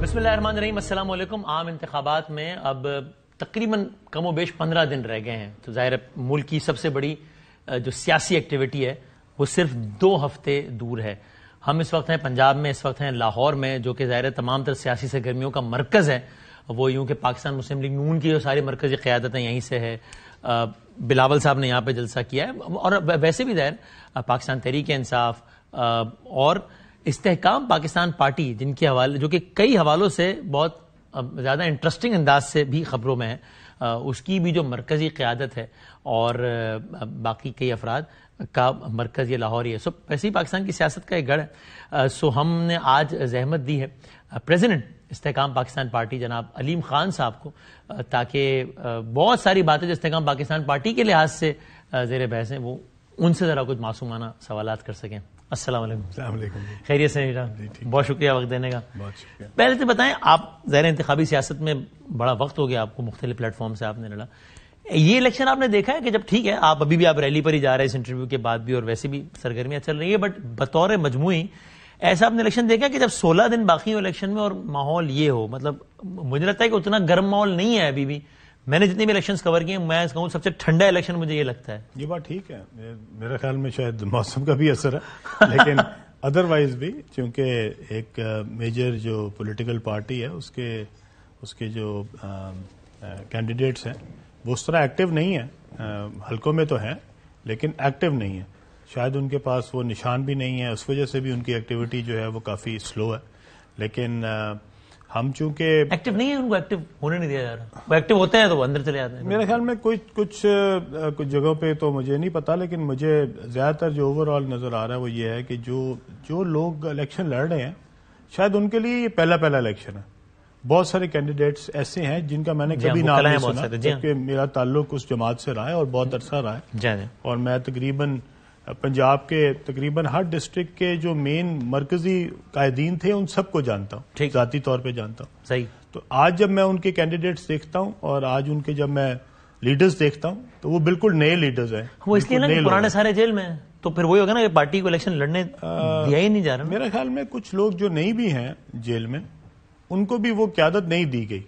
بسم اللہ الرحمن الرحیم. السلام علیکم. عام انتخابات میں اب تقریباً کم و بیش 15 دن رہ گئے ہیں. تو ظاہر ملک کی سب سے بڑی جو سیاسی ایکٹیویٹی ہے وہ صرف 2 ہفتے دور ہے. ہم اس وقت ہیں پنجاب میں, اس وقت ہیں لاہور میں, جو کہ ظاہر تمام تر سیاسی سرگرمیوں کا مرکز ہے. وہ یوں کہ پاکستان مسلم لیگ نون کی جو ساری مرکزی قیادتیں یہیں سے ہے. بلاول صاحب نے یہاں پہ جلسہ کیا ہے, اور ویسے بھی ظاہر پاکستان تحریک انصاف اور استحکام پاکستان پارٹی, جن کے حوالے جو کہ کئی حوالوں سے بہت زیادہ انٹرسٹنگ انداز سے بھی خبروں میں ہے, اس کی بھی جو مرکزی قیادت ہے اور باقی کئی افراد کا مرکز یہ لاہور ہی ہے. سو ویسے ہی پاکستان کی سیاست کا ایک گڑھ ہے. سو ہم نے آج زحمت دی ہے پریزیڈنٹ استحکام پاکستان پارٹی جناب علیم خان صاحب کو, تاکہ بہت ساری باتیں جو استحکام پاکستان پارٹی کے لحاظ سے زیر بحث ہیں وہ ان سے ذرا کچھ معصومانہ سوالات کر سکیں. السلام علیکم. السلام علیکم. خیریت سے بہت شکریہ وقت دینے کا. بہت شکریہ. پہلے تو بتائیں, آپ ظاہر انتخابی سیاست میں بڑا وقت ہو گیا آپ کو, مختلف پلیٹ فارم سے آپ نے لڑا. یہ الیکشن آپ نے دیکھا ہے کہ جب ٹھیک ہے آپ ابھی بھی آپ ریلی پر ہی جا رہے ہیں اس انٹرویو کے بعد بھی, اور ویسے بھی سرگرمیاں چل رہی ہے, بٹ بطور مجموعی ایسا آپ نے الیکشن دیکھا کہ جب 16 دن باقی ہو الیکشن میں اور ماحول یہ ہو, مطلب مجھے لگتا ہے کہ اتنا گرم ماحول نہیں ہے ابھی بھی. میں نے جتنے بھی الیکشنز کور کیے میں کہوں سب سے ٹھنڈا الیکشن مجھے یہ لگتا ہے. یہ بات ٹھیک ہے, میرے خیال میں شاید موسم کا بھی اثر ہے, لیکن ادروائز بھی چونکہ ایک میجر جو پولیٹیکل پارٹی ہے اس کے جو کینڈیڈیٹس ہیں وہ اس طرح ایکٹیو نہیں ہیں. حلقوں میں تو ہیں لیکن ایکٹیو نہیں ہیں. شاید ان کے پاس وہ نشان بھی نہیں ہے, اس وجہ سے بھی ان کی ایکٹیویٹی جو ہے وہ کافی سلو ہے. لیکن ہم چونکہ ایکٹیو نہیں ہے, ان کو ایکٹیو ہونے نہیں دیا جا رہا. وہ ایکٹیو ہوتے ہیں تو وہ اندر چلے جاتے ہیں. میرے خیال میں کچھ جگہوں پہ تو مجھے نہیں پتا, لیکن مجھے زیادہ تر جو اوور آل نظر آ رہا ہے وہ یہ ہے کہ جو لوگ الیکشن لڑ رہے ہیں شاید ان کے لیے یہ پہلا الیکشن ہے. بہت سارے کینڈیڈیٹس ایسے ہیں جن کا میں نے کبھی نام نہیں سنا, جبکہ میرا تعلق اس جماعت سے رہا ہے اور بہت عرصہ رہا ہے, اور میں تقریباً پنجاب کے تقریباً ہر ڈسٹرکٹ کے جو مین مرکزی قائدین تھے ان سب کو جانتا ہوں, ذاتی طور پہ جانتا ہوں. صحیح. تو آج جب میں ان کے کینڈیڈیٹس دیکھتا ہوں اور آج ان کے جب میں لیڈرز دیکھتا ہوں تو وہ بالکل نئے لیڈرز ہیں. وہ اس لیے نا کہ پرانے سارے جیل میں ہیں, تو پھر وہی ہوگا نا کہ پارٹی کو الیکشن لڑنے دیا ہی نہیں جا رہا. میرے خیال میں کچھ لوگ جو نہیں بھی ہیں جیل میں ان کو بھی وہ قیادت نہیں دی گئی.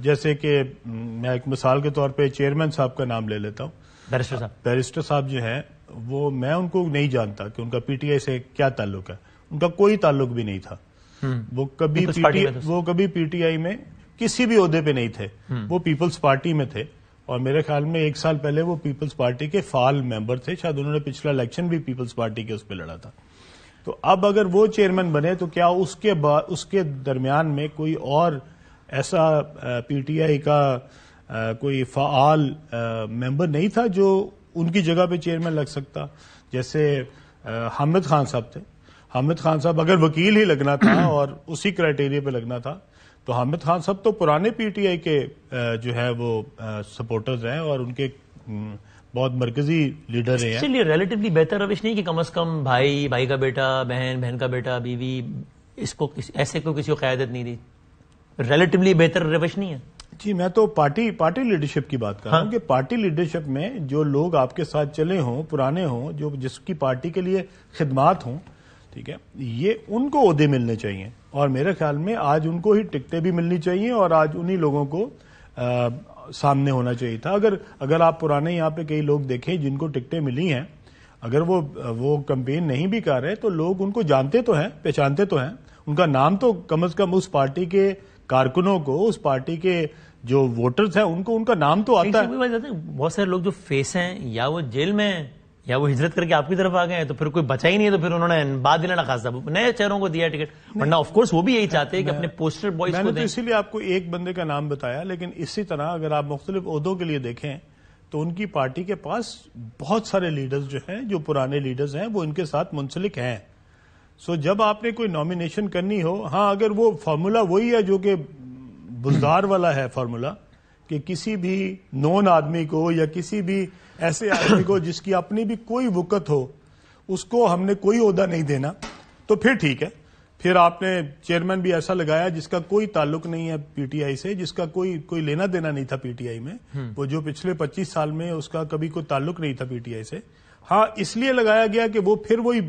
جیسے کہ میں ایک مثال کے طور پہ چیئرمین صاحب کا نام لے لیتا ہوں. بیرسٹر صاحب جو ہیں وہ میں ان کو نہیں جانتا کہ ان کا پی ٹی آئی سے کیا تعلق ہے. ان کا کوئی تعلق بھی نہیں تھا. وہ کبھی پی ٹی آئی میں کسی بھی عہدے پہ نہیں تھے. وہ پیپلز پارٹی میں تھے, اور میرے خیال میں 1 سال پہلے وہ پیپلز پارٹی کے فعال ممبر تھے. شاید انہوں نے پچھلا الیکشن بھی پیپلز پارٹی کے اس پہ لڑا تھا. تو اب اگر وہ چیئرمین بنے تو کیا اس کے درمیان میں کوئی اور ایسا پی ٹی آئی کا کوئی فعال ممبر نہیں تھا جو ان کی جگہ پہ چیئرمین لگ سکتا؟ جیسے حامد خان صاحب تھے. حامد خان صاحب اگر وکیل ہی لگنا تھا اور اسی کرائیٹیریا پہ لگنا تھا تو حامد خان صاحب تو پرانے پی ٹی آئی کے جو ہے وہ سپورٹرز ہیں اور ان کے بہت مرکزی لیڈر ہیں. چلیے ریلیٹیولی بہتر روش نہیں کہ کم از کم بھائی کا بیٹا, بہن کا بیٹا, بیوی, اس کو ایسے کو کسی کو قیادت نہیں دی. ریلیٹیولی بہتر روش نہیں ہے؟ جی میں تو پارٹی لیڈرشپ کی بات کر رہا ہوں کہ پارٹی لیڈرشپ میں جو لوگ آپ کے ساتھ چلے ہوں, پرانے ہوں, جو جس کی پارٹی کے لیے خدمات ہوں, ٹھیک ہے, یہ ان کو عہدے ملنے چاہیے. اور میرے خیال میں آج ان کو ہی ٹکٹیں بھی ملنی چاہیے اور آج انہی لوگوں کو سامنے ہونا چاہیے تھا. اگر آپ پرانے یہاں پہ کئی لوگ دیکھیں جن کو ٹکٹیں ملی ہیں, اگر وہ کمپین نہیں بھی کر رہے تو لوگ ان کو جانتے تو ہیں, پہچانتے تو ہیں. ان کا نام تو کم از کم اس پارٹی کے کارکنوں کو, اس پارٹی کے جو ووٹرز ہیں ان کو ان کا نام تو آتا ہے. بہت سارے لوگ جو فیس ہیں یا وہ جیل میں ہیں یا وہ ہجرت کر کے آپ کی طرف آ گئے ہیں, تو پھر کوئی بچا ہی نہیں ہے, تو پھر انہوں نے بعد دینا خاص نئے چہروں کو دیا ٹکٹ. ورنہ آف کورس وہ بھی یہی چاہتے ہیں کہ اپنے پوسٹر بوائز کو دیں. میں نے تو اسی لیے آپ کو ایک بندے کا نام بتایا, لیکن اسی طرح اگر آپ مختلف عہدوں کے لیے دیکھیں تو ان کی پارٹی کے پاس بہت سارے لیڈرز جو ہیں, جو پرانے لیڈرز ہیں, وہ ان کے ساتھ منسلک ہیں. سو جب آپ نے کوئی نامینیشن کرنی ہو, ہاں اگر وہ فارمولا وہی ہے جو کہ بزدار والا ہے فارمولا, کہ کسی بھی نون آدمی کو یا کسی بھی ایسے آدمی کو جس کی اپنی بھی کوئی وقت ہو اس کو ہم نے کوئی عہدہ نہیں دینا, تو پھر ٹھیک ہے. پھر آپ نے چیئرمین بھی ایسا لگایا جس کا کوئی تعلق نہیں ہے پی ٹی آئی سے, جس کا کوئی لینا دینا نہیں تھا پی ٹی آئی میں, وہ جو پچھلے 25 سال میں اس کا کبھی کوئی تعلق نہیں تھا پی ٹی آئی سے. ہاں اس لیے لگایا گیا کہ وہ پھر وہی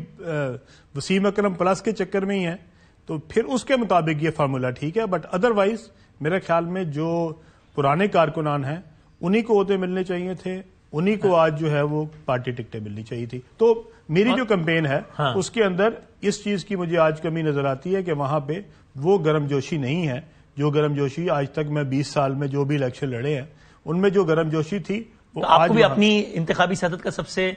وسیم اکرم پلس کے چکر میں ہی ہے تو پھر اس کے مطابق یہ فارمولا ٹھیک ہے. بٹ ادروائز میرے خیال میں جو پرانے کارکنان ہیں انہی کو عہدے ملنے چاہیے تھے, انہی کو آج جو ہے وہ پارٹی ٹکٹیں ملنی چاہیے تھی. تو میری جو کمپین ہے اس کے اندر اس چیز کی مجھے آج کمی نظر آتی ہے کہ وہاں پہ وہ گرم جوشی نہیں ہے جو گرم جوشی آج تک میں 20 سال میں جو بھی الیکشن لڑے ہیں ان میں جو گرم جوشی تھی وہ آپ کو بھی اپنی انتخابی سیاست کا سب سے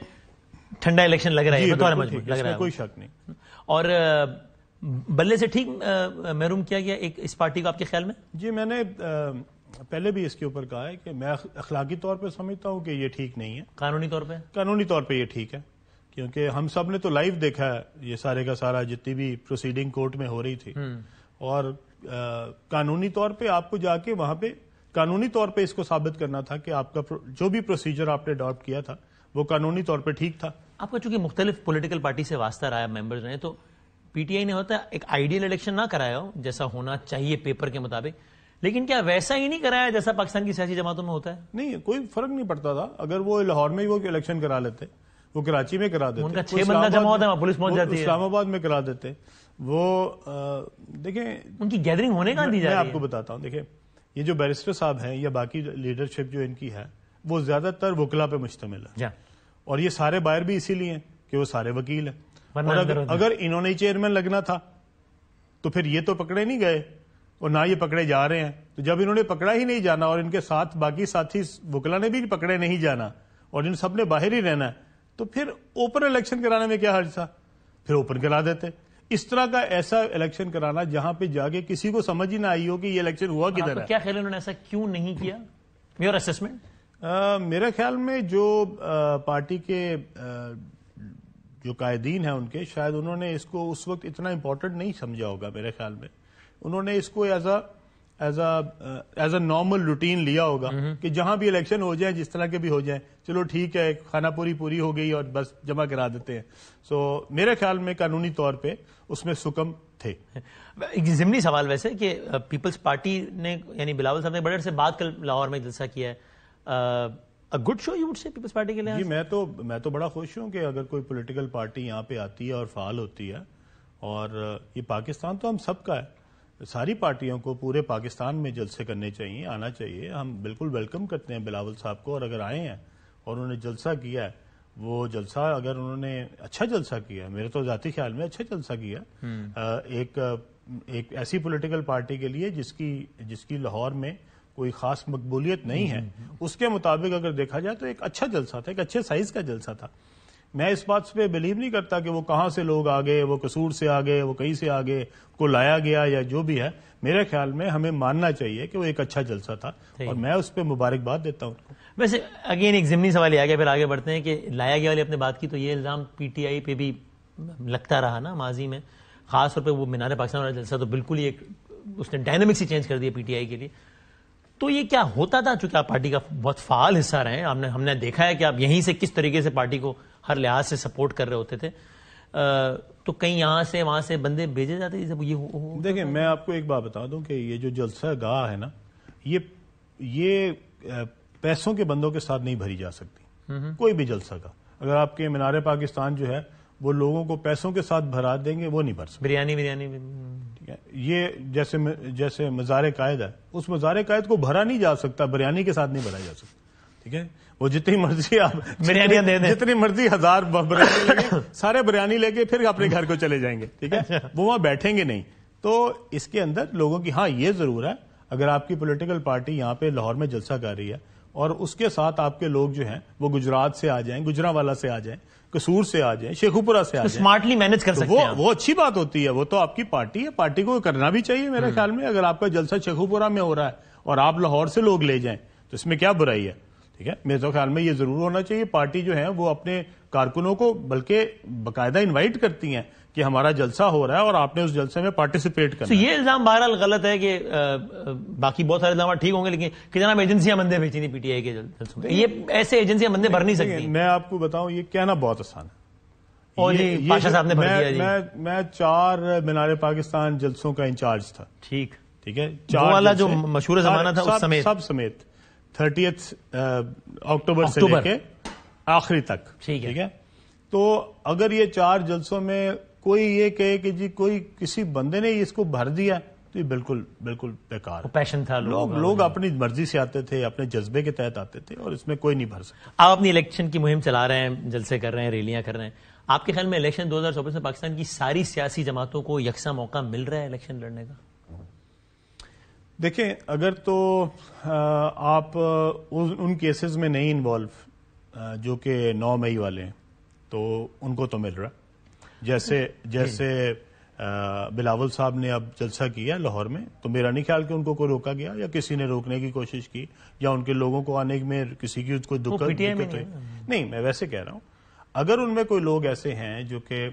ٹھنڈا الیکشن لگ رہا ہے بطور مجموعی لگ رہا ہے, کوئی شک نہیں. اور بلے سے ٹھیک محروم کیا گیا ایک اس پارٹی کو آپ کے خیال میں؟ جی میں نے پہلے بھی اس کے اوپر کہا ہے کہ میں اخلاقی طور پہ سمجھتا ہوں کہ یہ ٹھیک نہیں ہے. قانونی طور پہ یہ ٹھیک ہے کیونکہ ہم سب نے تو لائیو دیکھا ہے یہ سارے کا سارا جتنی بھی پروسیڈنگ کورٹ میں ہو رہی تھی, اور قانونی طور پہ آپ کو جا کے وہاں پہ قانونی طور پہ اس کو ثابت کرنا تھا کہ آپ کا جو بھی پروسیجر آپ نے اڈاپٹ کیا تھا وہ قانونی طور پہ ٹھیک تھا. آپ کا چونکہ مختلف پولیٹیکل پارٹی سے واسطہ رہا ممبرز نے, تو پی ٹی آئی نے ہوتا ایک آئیڈیل الیکشن نہ کرایا ہو جیسا ہونا چاہیے پیپر کے مطابق, لیکن کیا ویسا ہی نہیں کرایا جیسا پاکستان کی سیاسی جماعتوں میں ہوتا ہے؟ نہیں, کوئی فرق نہیں پڑتا تھا. اگر وہ لاہور میں ہی وہ الیکشن کرا لیتے, وہ کراچی میں کرا دیتے, ان کا 6 بندہ جمع ہوتا ہے پولیس پہنچ جاتی ہے, اسلام آباد میں کرا دیتے. وہ دیکھیں ان کی گیدرنگ ہونے کا دی جا رہی ہے. میں آپ کو بتاتا ہوں, دیکھیں یہ جو بیرسٹر صاحب ہیں یا باقی لیڈرشپ جو ان کی ہے وہ زیادہ تر وکلا پہ مشتمل ہے, اور یہ سارے باہر بھی اسی لیے ہیں کہ وہ سارے وکیل ہیں. اور اگر انہوں نے چیئرمین لگنا تھا تو پھر یہ تو پکڑے نہیں گئے اور نہ یہ پکڑے جا رہے ہیں. تو جب انہوں نے پکڑا ہی نہیں جانا اور ان کے ساتھ باقی ساتھی وکلا نے بھی پکڑے نہیں جانا اور ان سب نے باہر ہی رہنا ہے, تو پھر اوپن الیکشن کرانے میں کیا حرج تھا؟ پھر اوپن کرا دیتے. اس طرح کا ایسا الیکشن کرانا جہاں پہ جا کے کسی کو سمجھ ہی نہ آئی ہو کہ یہ الیکشن ہوا کدھر ہے. کیا خیال انہوں نے ایسا کیوں نہیں کیا؟ Your assessment? میرے خیال میں جو پارٹی کے جو قائدین ہیں ان کے, شاید انہوں نے اس کو اس وقت اتنا امپورٹنٹ نہیں سمجھا ہوگا. میرے خیال میں انہوں نے اس کو ایز اے نارمل روٹین لیا ہوگا کہ جہاں بھی الیکشن ہو جائیں, جس طرح کے بھی ہو جائیں, چلو ٹھیک ہے, خانہ پوری ہو گئی اور بس جمع کرا دیتے ہیں. سو میرے خیال میں قانونی طور پہ اس میں سکم تھے. ایک ضمنی سوال ویسے کہ پیپلز پارٹی نے یعنی بلاول صاحب نے بڑے سے بات کل لاہور میں جلسہ کیا ہے, good show you would say Peoples Party کے لیے؟ جی میں تو بڑا خوش ہوں کہ اگر کوئی پولیٹیکل پارٹی یہاں پہ آتی ہے اور فعال ہوتی ہے, اور یہ پاکستان تو ہم سب کا ہے, ساری پارٹیوں کو پورے پاکستان میں جلسے کرنے چاہیے, آنا چاہیے. ہم بالکل ویلکم کرتے ہیں بلاول صاحب کو, اور اگر آئے ہیں اور انہوں نے جلسہ کیا ہے, وہ جلسہ اگر انہوں نے اچھا جلسہ کیا ہے, میرے تو ذاتی خیال میں اچھا جلسہ کیا ایک ایسی پولیٹیکل پارٹی کے لیے جس کی لاہور میں کوئی خاص مقبولیت نہیں ہے, اس کے مطابق اگر دیکھا جائے تو ایک اچھا جلسہ تھا, ایک اچھے سائز کا جلسہ تھا. میں اس بات پہ بلیو نہیں کرتا کہ وہ کہاں سے لوگ آ گئے, وہ قصور سے آ گئے, وہ کہیں سے آ گئے, کو لایا گیا یا جو بھی ہے. میرے خیال میں ہمیں ماننا چاہیے کہ وہ ایک اچھا جلسہ تھا, اور میں اس پہ مبارکباد دیتا ہوں. ویسے اگین ایک ضمنی سوال یہ آ گیا, پھر آگے بڑھتے ہیں کہ لایا گیا والے اپنے بات کی, تو یہ الزام پی ٹی آئی پہ بھی لگتا رہا نا ماضی میں, خاص طور پہ وہ مینار پاکستان والا جلسہ تو بالکل ہی اس نے ڈائنامکس ہی چینج کر دیا پی ٹی آئی کے لیے. تو یہ کیا ہوتا تھا؟ چونکہ آپ پارٹی کا بہت فعال حصہ رہے ہیں, ہم نے دیکھا ہے کہ آپ یہیں سے کس طریقے سے پارٹی کو ہر لحاظ سے سپورٹ کر رہے ہوتے تھے, تو کہیں یہاں سے وہاں سے بندے بھیجے جاتے جب یہ دیکھیں میں آپ کو ایک بات بتا دوں کہ یہ جو جلسہ گاہ ہے نا, یہ پیسوں کے بندوں کے ساتھ نہیں بھری جا سکتی. کوئی بھی جلسہ گاہ اگر آپ کے مینار پاکستان جو ہے وہ لوگوں کو پیسوں کے ساتھ بھرا دیں گے, وہ نہیں بھر سکتے. بریانی ٹھیک ہے, یہ جیسے مزار قائد ہے, اس مزار قائد کو بھرا نہیں جا سکتا, بریانی کے ساتھ نہیں بھرا جا سکتا. ٹھیک ہے, وہ جتنی مرضی آپ جتنی مرضی 1000 بریانی لے کے سارے بریانی لے کے پھر اپنے گھر کو چلے جائیں گے. ٹھیک ہے, وہ وہاں بیٹھیں گے نہیں. تو اس کے اندر لوگوں کی, ہاں یہ ضرور ہے, اگر آپ کی پولیٹیکل پارٹی یہاں پہ لاہور میں جلسہ کر رہی ہے اور اس کے ساتھ آپ کے لوگ جو ہیں وہ گجرات سے آ جائیں, گجرانوالہ سے آ جائیں, قصور سے آ جائیں, شیخوپورہ سے آ جائیں, اسمارٹلی مینج کر سکتے ہیں, وہ اچھی بات ہوتی ہے. وہ تو آپ کی پارٹی ہے, پارٹی کو کرنا بھی چاہیے میرے خیال میں. اگر آپ کا جلسہ شیخوپورہ میں ہو رہا ہے اور آپ لاہور سے لوگ لے جائیں تو اس میں کیا برائی ہے. ٹھیک ہے, میرے تو خیال میں یہ ضرور ہونا چاہیے. پارٹی جو ہے وہ اپنے کارکنوں کو بلکہ باقاعدہ انوائٹ کرتی ہیں کہ ہمارا جلسہ ہو رہا ہے اور آپ نے اس جلسے میں پارٹیسپیٹ کرنا. یہ الزام بہرحال غلط ہے کہ باقی بہت سارے الزامات ٹھیک ہوں گے, لیکن کتنا ایجنسیاں بندے بھیجی تھی پی ٹی آئی کے جلسوں میں, یہ ایسے ایجنسیاں بندے بھر نہیں سکتی. میں آپ کو بتاؤں, یہ کہنا بہت آسان ہے. پاشا صاحب نے بھر دیا. میں 4 مینار پاکستان جلسوں کا انچارج تھا. ٹھیک ہے, والا جو مشہور زمانہ تھا سب سمیت 30 اکتوبر سے لے کے آخری تک. ٹھیک ہے, تو اگر یہ 4 جلسوں میں کوئی یہ کہے کہ جی کوئی کسی بندے نے اس کو بھر دیا تو یہ بالکل بالکل بیکار. پیشن تھا, لوگ اپنی مرضی سے آتے تھے, اپنے جذبے کے تحت آتے تھے, اور اس میں کوئی نہیں بھر سکتا. آپ اپنی الیکشن کی مہم چلا رہے ہیں, جلسے کر رہے ہیں, ریلیاں کر رہے ہیں. آپ کے خیال میں الیکشن 2024 میں پاکستان کی ساری سیاسی جماعتوں کو یکساں موقع مل رہا ہے الیکشن لڑنے کا؟ دیکھیں, اگر تو آپ ان کیسز میں نہیں انوالو جو کہ 9 مئی والے ہیں, تو ان کو تو مل رہا ہے. جیسے بلاول صاحب نے اب جلسہ کیا لاہور میں, تو میرا نہیں خیال کہ ان کو کوئی روکا گیا یا کسی نے روکنے کی کوشش کی, یا ان کے لوگوں کو آنے میں کسی کی کوئی دقت ہوئی. نہیں, میں ویسے کہہ رہا ہوں, اگر ان میں کوئی لوگ ایسے ہیں جو کہ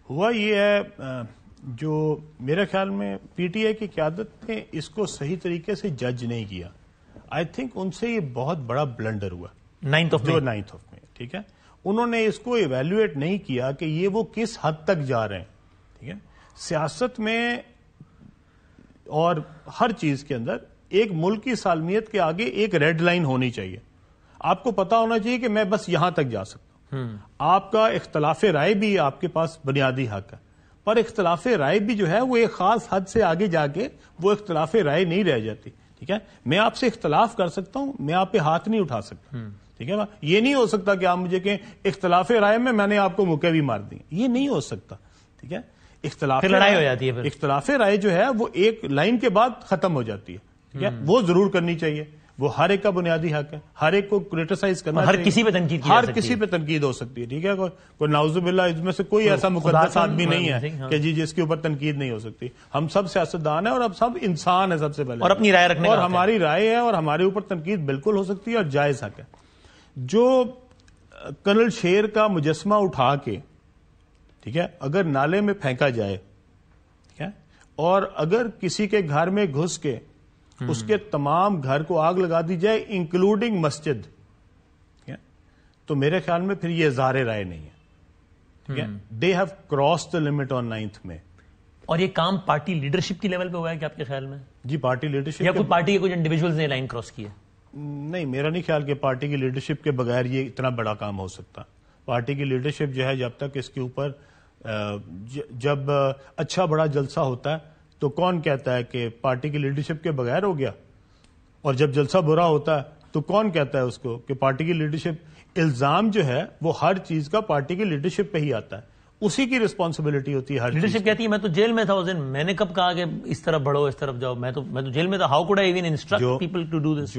ہوا یہ ہے, جو میرے خیال میں پی ٹی آئی کی قیادت نے اس کو صحیح طریقے سے جج نہیں کیا. آئی تھنک ان سے یہ بہت بڑا بلنڈر ہوا 9th آف میں. ٹھیک ہے, انہوں نے اس کو ایویلویٹ نہیں کیا کہ یہ وہ کس حد تک جا رہے ہیں. ٹھیک ہے, سیاست میں اور ہر چیز کے اندر ایک ملک کی سالمیت کے آگے ایک ریڈ لائن ہونی چاہیے. آپ کو پتا ہونا چاہیے کہ میں بس یہاں تک جا سکتا ہوں. آپ کا اختلاف رائے بھی آپ کے پاس بنیادی حق ہے, پر اختلاف رائے بھی جو ہے وہ ایک خاص حد سے آگے جا کے وہ اختلاف رائے نہیں رہ جاتی. ٹھیک ہے, میں آپ سے اختلاف کر سکتا ہوں, میں آپ پہ ہاتھ نہیں اٹھا سکتا. ٹھیک ہے نا, یہ نہیں ہو سکتا کہ آپ مجھے کہیں اختلاف رائے میں نے آپ کو مکے بھی مار دی, یہ نہیں ہو سکتا. ٹھیک ہے, لڑائی ہو جاتی ہے. اختلاف رائے جو ہے وہ ایک لائن کے بعد ختم ہو جاتی ہے. ٹھیک ہے, وہ ضرور کرنی چاہیے, وہ ہر ایک کا بنیادی حق ہے. ہر ایک کو کریٹیسائز کرنا, ہر کسی پہ تنقید ہر کسی پہ تنقید ہو سکتی ہے. ٹھیک ہے, کوئی نعوذ باللہ اس میں سے کوئی ایسا مقدس آدمی نہیں ہے کہ جس کے اوپر تنقید نہیں ہو سکتی. ہم سب سیاستدان ہیں اور اب سب انسان ہیں سب سے پہلے, اور اپنی رائے رکھنے, اور ہماری رائے ہے اور ہمارے اوپر تنقید بالکل ہو سکتی ہے اور جائز حق ہے. جو کرنل شیر کا مجسمہ اٹھا کے, ٹھیک ہے, اگر نالے میں پھینکا جائے, ٹھیک ہے, اور اگر کسی کے گھر میں گھس کے اس کے تمام گھر کو آگ لگا دی جائے انکلوڈنگ مسجد, ٹھیک ہے, تو میرے خیال میں پھر یہ اظہار رائے نہیں ہے. ٹھیک ہے, they have cross the limit on 9th میں. اور یہ کام پارٹی لیڈرشپ کی لیول پہ ہوا ہے کہ آپ کے خیال میں؟ جی, پارٹی لیڈرشپ یا کوئی پارٹی کے کچھ انڈیویجولز نے لائن کراس کی ہے؟ نہیں, میرا نہیں خیال کہ پارٹی کی لیڈرشپ کے بغیر یہ اتنا بڑا کام ہو سکتا. پارٹی کی لیڈرشپ جو ہے, جب تک اس کے اوپر جب اچھا بڑا جلسہ ہوتا ہے تو کون کہتا ہے کہ پارٹی کی لیڈرشپ کے بغیر ہو گیا, اور جب جلسہ برا ہوتا ہے تو کون کہتا ہے اس کو کہ پارٹی کی لیڈرشپ. الزام جو ہے وہ ہر چیز کا پارٹی کی لیڈرشپ پہ ہی آتا ہے, اسی کی ریسپانسبلٹی ہوتی ہے. ہر لیڈرشپ کہتی ہے میں تو جیل میں تھا اس دن, میں نے کب کہا کہ اس طرف بڑھو اس طرف جاؤ, میں تو جیل میں تھا. How could I even instruct people to do this?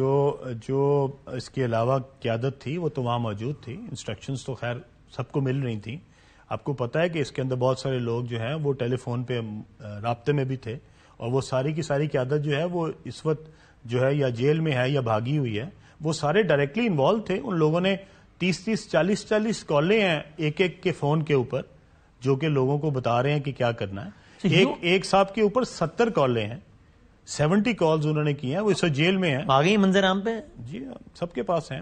جو اس کے علاوہ قیادت تھی وہ تو وہاں موجود تھی, انسٹرکشنز تو خیر سب کو مل رہی تھیں. آپ کو پتا ہے کہ اس کے اندر بہت سارے لوگ جو ہیں وہ ٹیلی فون پہ رابطے میں بھی تھے, اور وہ ساری کی ساری قیادت جو ہے وہ اس وقت جو ہے یا جیل میں ہے یا بھاگی ہوئی ہے. وہ سارے ڈائریکٹلی انوالو تھے. ان لوگوں نے 30 40 کالیں ہیں ایک ایک کے فون کے اوپر, جو کہ لوگوں کو بتا رہے ہیں کہ کیا کرنا ہے. ایک صاحب کے اوپر 70 کالیں ہیں, 70 کالز انہوں نے کی ہیں. وہ اس وقت جیل میں ہیں. آگے منظر عام پہ جی سب کے پاس ہیں,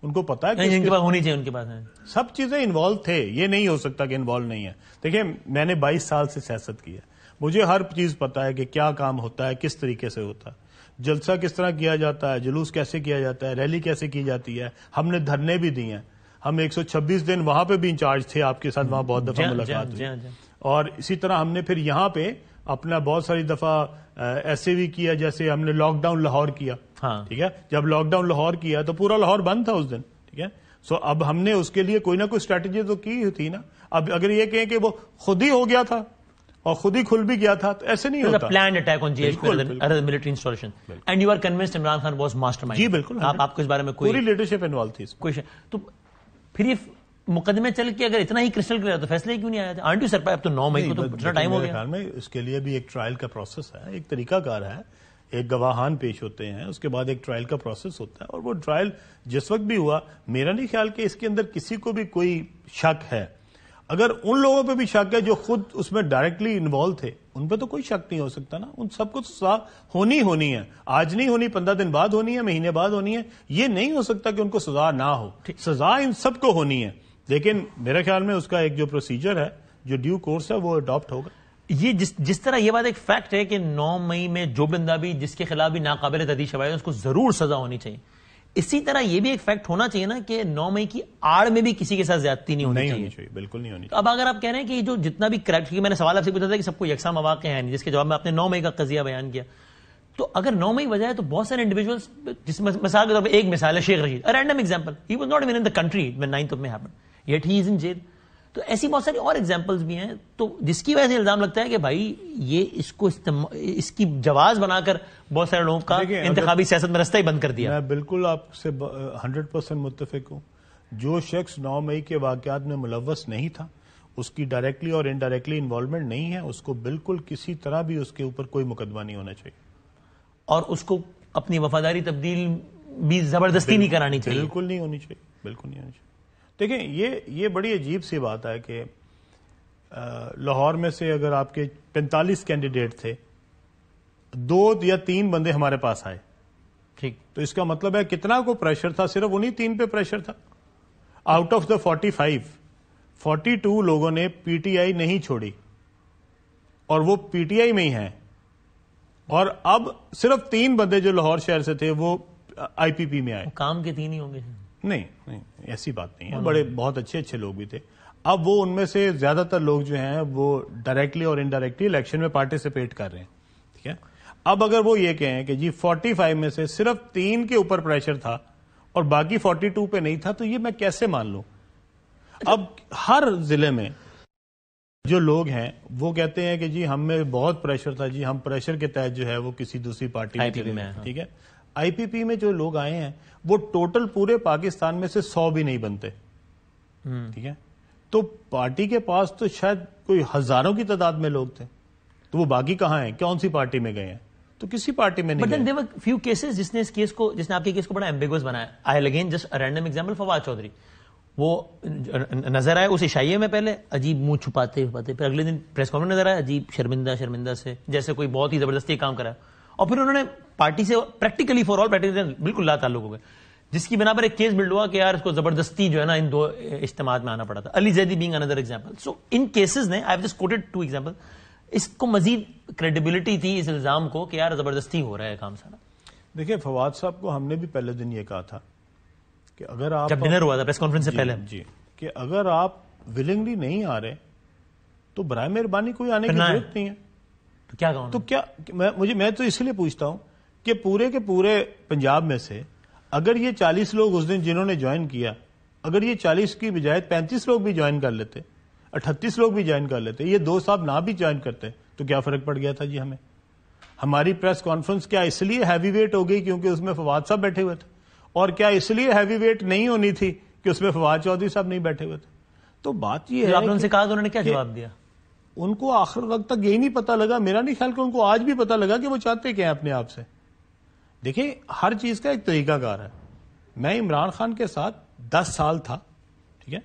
ان کو پتا ہے کہ ان کے پاس ہونی چاہیے, ان کے پاس ہیں سب چیزیں انوالو تھے. یہ نہیں ہو سکتا کہ انوالو نہیں ہے. دیکھیں, میں نے 22 سال سے سیاست کی ہے, مجھے ہر چیز پتا ہے کہ کیا کام ہوتا ہے, کس طریقے سے ہوتا ہے, جلسہ کس طرح کیا جاتا ہے, جلوس کیسے کیا جاتا ہے, ریلی کیسے کی جاتی ہے. ہم نے دھرنے بھی دیے ہیں, ہم 126 دن وہاں پہ بھی انچارج تھے, آپ کے ساتھ وہاں بہت دفعہ ملاقات ہوئی. اور اسی طرح ہم نے پھر یہاں پہ اپنا بہت ساری دفعہ ایسے بھی کیا, جیسے ہم نے لاک ڈاؤن لاہور کیا. ٹھیک ہے, جب لاک ڈاؤن لاہور کیا تو پورا لاہور بند تھا اس دن. ٹھیک ہے, سو اب ہم نے اس کے لیے کوئی نہ کوئی اسٹریٹجی تو کی تھی نا. اب اگر یہ کہیں کہ وہ خود ہی ہو گیا تھا اور خود ہی کھل بھی گیا تھا تو ایسے نہیں ہوتا. planned attack on GHQ as a military installation and you are convinced Imran Khan was mastermind. جی بالکل, آپ کو اس بارے میں کوئی پوری لیڈرشپ انوالو تھی. تو پھر یہ مقدمے چل کے اگر اتنا ہی کرسٹل کلیئر تو فیصلے کیوں نہیں آیا تھا؟ Aren't you surprise? اب تو 9 مئی کو تو اتنا ٹائم ہو گیا. خیال میں اس کے لیے بھی ایک ٹرائل کا پروسیس ہے, ایک طریقہ کار ہے, ایک گواہان پیش ہوتے ہیں, اس کے بعد ایک ٹرائل کا پروسیس ہوتا ہے. اور وہ ٹرائل جس وقت بھی ہوا, میرا نہیں خیال کہ اس کے اندر کسی کو بھی کوئی شک ہے. اگر ان لوگوں پہ بھی شک ہے جو خود اس میں ڈائریکٹلی انوالو تھے, ان پہ تو کوئی شک نہیں ہو سکتا نا. ان سب کو تو سزا ہونی ہے, آج نہیں ہونی, 15 دن بعد ہونی ہے, مہینے بعد ہونی ہے. یہ نہیں ہو سکتا کہ ان کو سزا نہ ہو. سزا ان سب کو ہونی ہے, لیکن میرے خیال میں اس کا ایک جو پروسیجر ہے, جو ڈیو کورس ہے, وہ اڈاپٹ ہوگا. یہ جس طرح یہ بات ایک فیکٹ ہے کہ 9 مئی میں جو بندہ بھی جس کے خلاف بھی ناقابل تردید شواہد اس کو ضرور سزا ہونی چاہیے. اسی طرح یہ بھی ایک فیکٹ ہونا چاہیے نا کہ 9 مئی کی آڑ میں بھی کسی کے ساتھ زیادتی نہیں ہونی چاہیے. بالکل نہیں ہونی چاہیے. اب اگر آپ کہہ رہے ہیں کہ جو جتنا بھی کریکٹ, میں نے سوال آپ سے پوچھا تھا کہ سب کو یکساں مواقع ہیں نہیں, جس کے جواب میں آپ نے 9 مئی کا قضیہ بیان کیا, تو اگر 9 مئی وجہ ہے تو بہت سارے انڈیویجولس, جس مثال کے طور پہ ایک مثال ہے Sheikh Rashid, random example, he was not even in the country when 9th of May happened, yet he is in jail. تو ایسی بہت ساری اور ایگزامپلس بھی ہیں, تو جس کی وجہ سے الزام لگتا ہے کہ بھائی یہ اس کی جواز بنا کر بہت سارے لوگوں کا انتخابی سیاست میں رستہ ہی بند کر دیا. میں بالکل آپ سے 100% متفق ہوں. جو شخص 9 مئی کے واقعات میں ملوث نہیں تھا, اس کی ڈائریکٹلی اور انڈائریکٹلی انوالومنٹ نہیں ہے, اس کو بالکل کسی طرح بھی اس کے اوپر کوئی مقدمہ نہیں ہونا چاہیے, اور اس کو اپنی وفاداری تبدیل بھی زبردستی نہیں کرانی چاہیے. بالکل نہیں ہونی چاہیے, بالکل نہیں ہونی چاہیے. دیکھیں یہ بڑی عجیب سی بات ہے کہ لاہور میں سے اگر آپ کے 45 کینڈیڈیٹ تھے, 2 یا 3 بندے ہمارے پاس آئے, ٹھیک, تو اس کا مطلب ہے کتنا کو پریشر تھا, صرف انہی 3 پہ پریشر تھا. آؤٹ آف دا 42 لوگوں نے پی ٹی آئی نہیں چھوڑی, اور وہ پی ٹی آئی میں ہی ہیں, اور اب صرف 3 بندے جو لاہور شہر سے تھے وہ آئی پی پی میں آئے. کام کے 3 ہی ہوں گے؟ نہیں, ایسی بات نہیں ہے, بہت اچھے لوگ بھی تھے. اب وہ ان میں سے زیادہ تر لوگ جو ہیں وہ ڈائریکٹلی اور انڈائریکٹلی الیکشن میں پارٹیسپیٹ کر رہے ہیں. ٹھیک ہے, اب اگر وہ یہ کہیں کہ جی 45 میں سے صرف 3 کے اوپر پریشر تھا اور باقی 42 پہ نہیں تھا, تو یہ میں کیسے مان لوں؟ اب ہر ضلع میں جو لوگ ہیں وہ کہتے ہیں کہ جی ہم میں بہت پریشر تھا, جی ہم پریشر کے تحت جو ہے وہ کسی دوسری پارٹی میں. ٹھیک ہے, آئی پی پی میں جو لوگ آئے ہیں وہ ٹوٹل پورے پاکستان میں سے 100 بھی نہیں بنتے. ٹھیک ہے, تو پارٹی کے پاس تو شاید کوئی ہزاروں کی تعداد میں لوگ تھے, تو وہ باقی کہاں ہیں, کون سی پارٹی میں گئے ہیں؟ تو کسی پارٹی میں نہیں گئے. But there were few cases جس نے آپ کے کیس کو بڑا ایمبیگوس بنایا. I again just random example, Fawad Chaudhry, وہ نظر آئے اس عشائیے میں پہلے عجیب منہ چھپاتے, پھر اگلے دن پریس کانفرنس نظر آیا عجیب شرمندہ سے, جیسے کوئی بہت ہی زبردستی کام کرا, اور پھر انہوں نے پارٹی سے پریکٹیکلی فار آل پریکٹیکلی بالکل لا تعلق ہو گئے, جس کی بنا پر ایک کیس بلڈ ہوا کہ یار اس کو زبردستی جو ہے نا ان 2 اجتماعات میں آنا پڑا تھا. Ali Zaidi being another example. So in cases نے, I have just quoted 2 example, اس کو مزید کریڈیبلٹی تھی اس الزام کو کہ یار زبردستی ہو رہا ہے کام سارا. دیکھیں فواد صاحب کو ہم نے بھی پہلے دن یہ کہا تھا کہ اگر آپ, جب ڈنر ہوا تھا پریس کانفرنس سے پہلے, جی, کہ اگر آپ ولنگلی نہیں آ رہے تو برائے مہربانی کوئی آنے کی ضرورت نہیں ہے. تو کیا کہوں, تو کیا میں تو اس لیے پوچھتا ہوں کہ پورے کے پورے پنجاب میں سے اگر یہ 40 لوگ اس دن جنہوں نے جوائن کیا, اگر یہ 40 کی بجائے 35 لوگ بھی جوائن کر لیتے, 38 لوگ بھی جوائن کر لیتے, یہ 2 صاحب نہ بھی جوائن کرتے, تو کیا فرق پڑ گیا تھا جی ہمیں؟ ہماری پریس کانفرنس کیا اس لیے ہیوی ویٹ ہو گئی کیونکہ اس میں فواد صاحب بیٹھے ہوئے تھے, اور کیا اس لیے ہیوی ویٹ نہیں ہونی تھی کہ اس میں فواد چودھری صاحب نہیں بیٹھے ہوئے تھے؟ تو بات یہ ہے, آپ نے ان سے کہا تو انہوں نے کیا جواب دیا؟ ان کو آخر وقت تک یہی نہیں پتا لگا, میرا نہیں خیال کہ ان کو آج بھی پتا لگا کہ وہ چاہتے کیا ہیں اپنے آپ سے. دیکھیں ہر چیز کا ایک طریقہ کار ہے. میں عمران خان کے ساتھ 10 سال تھا, ٹھیک ہے,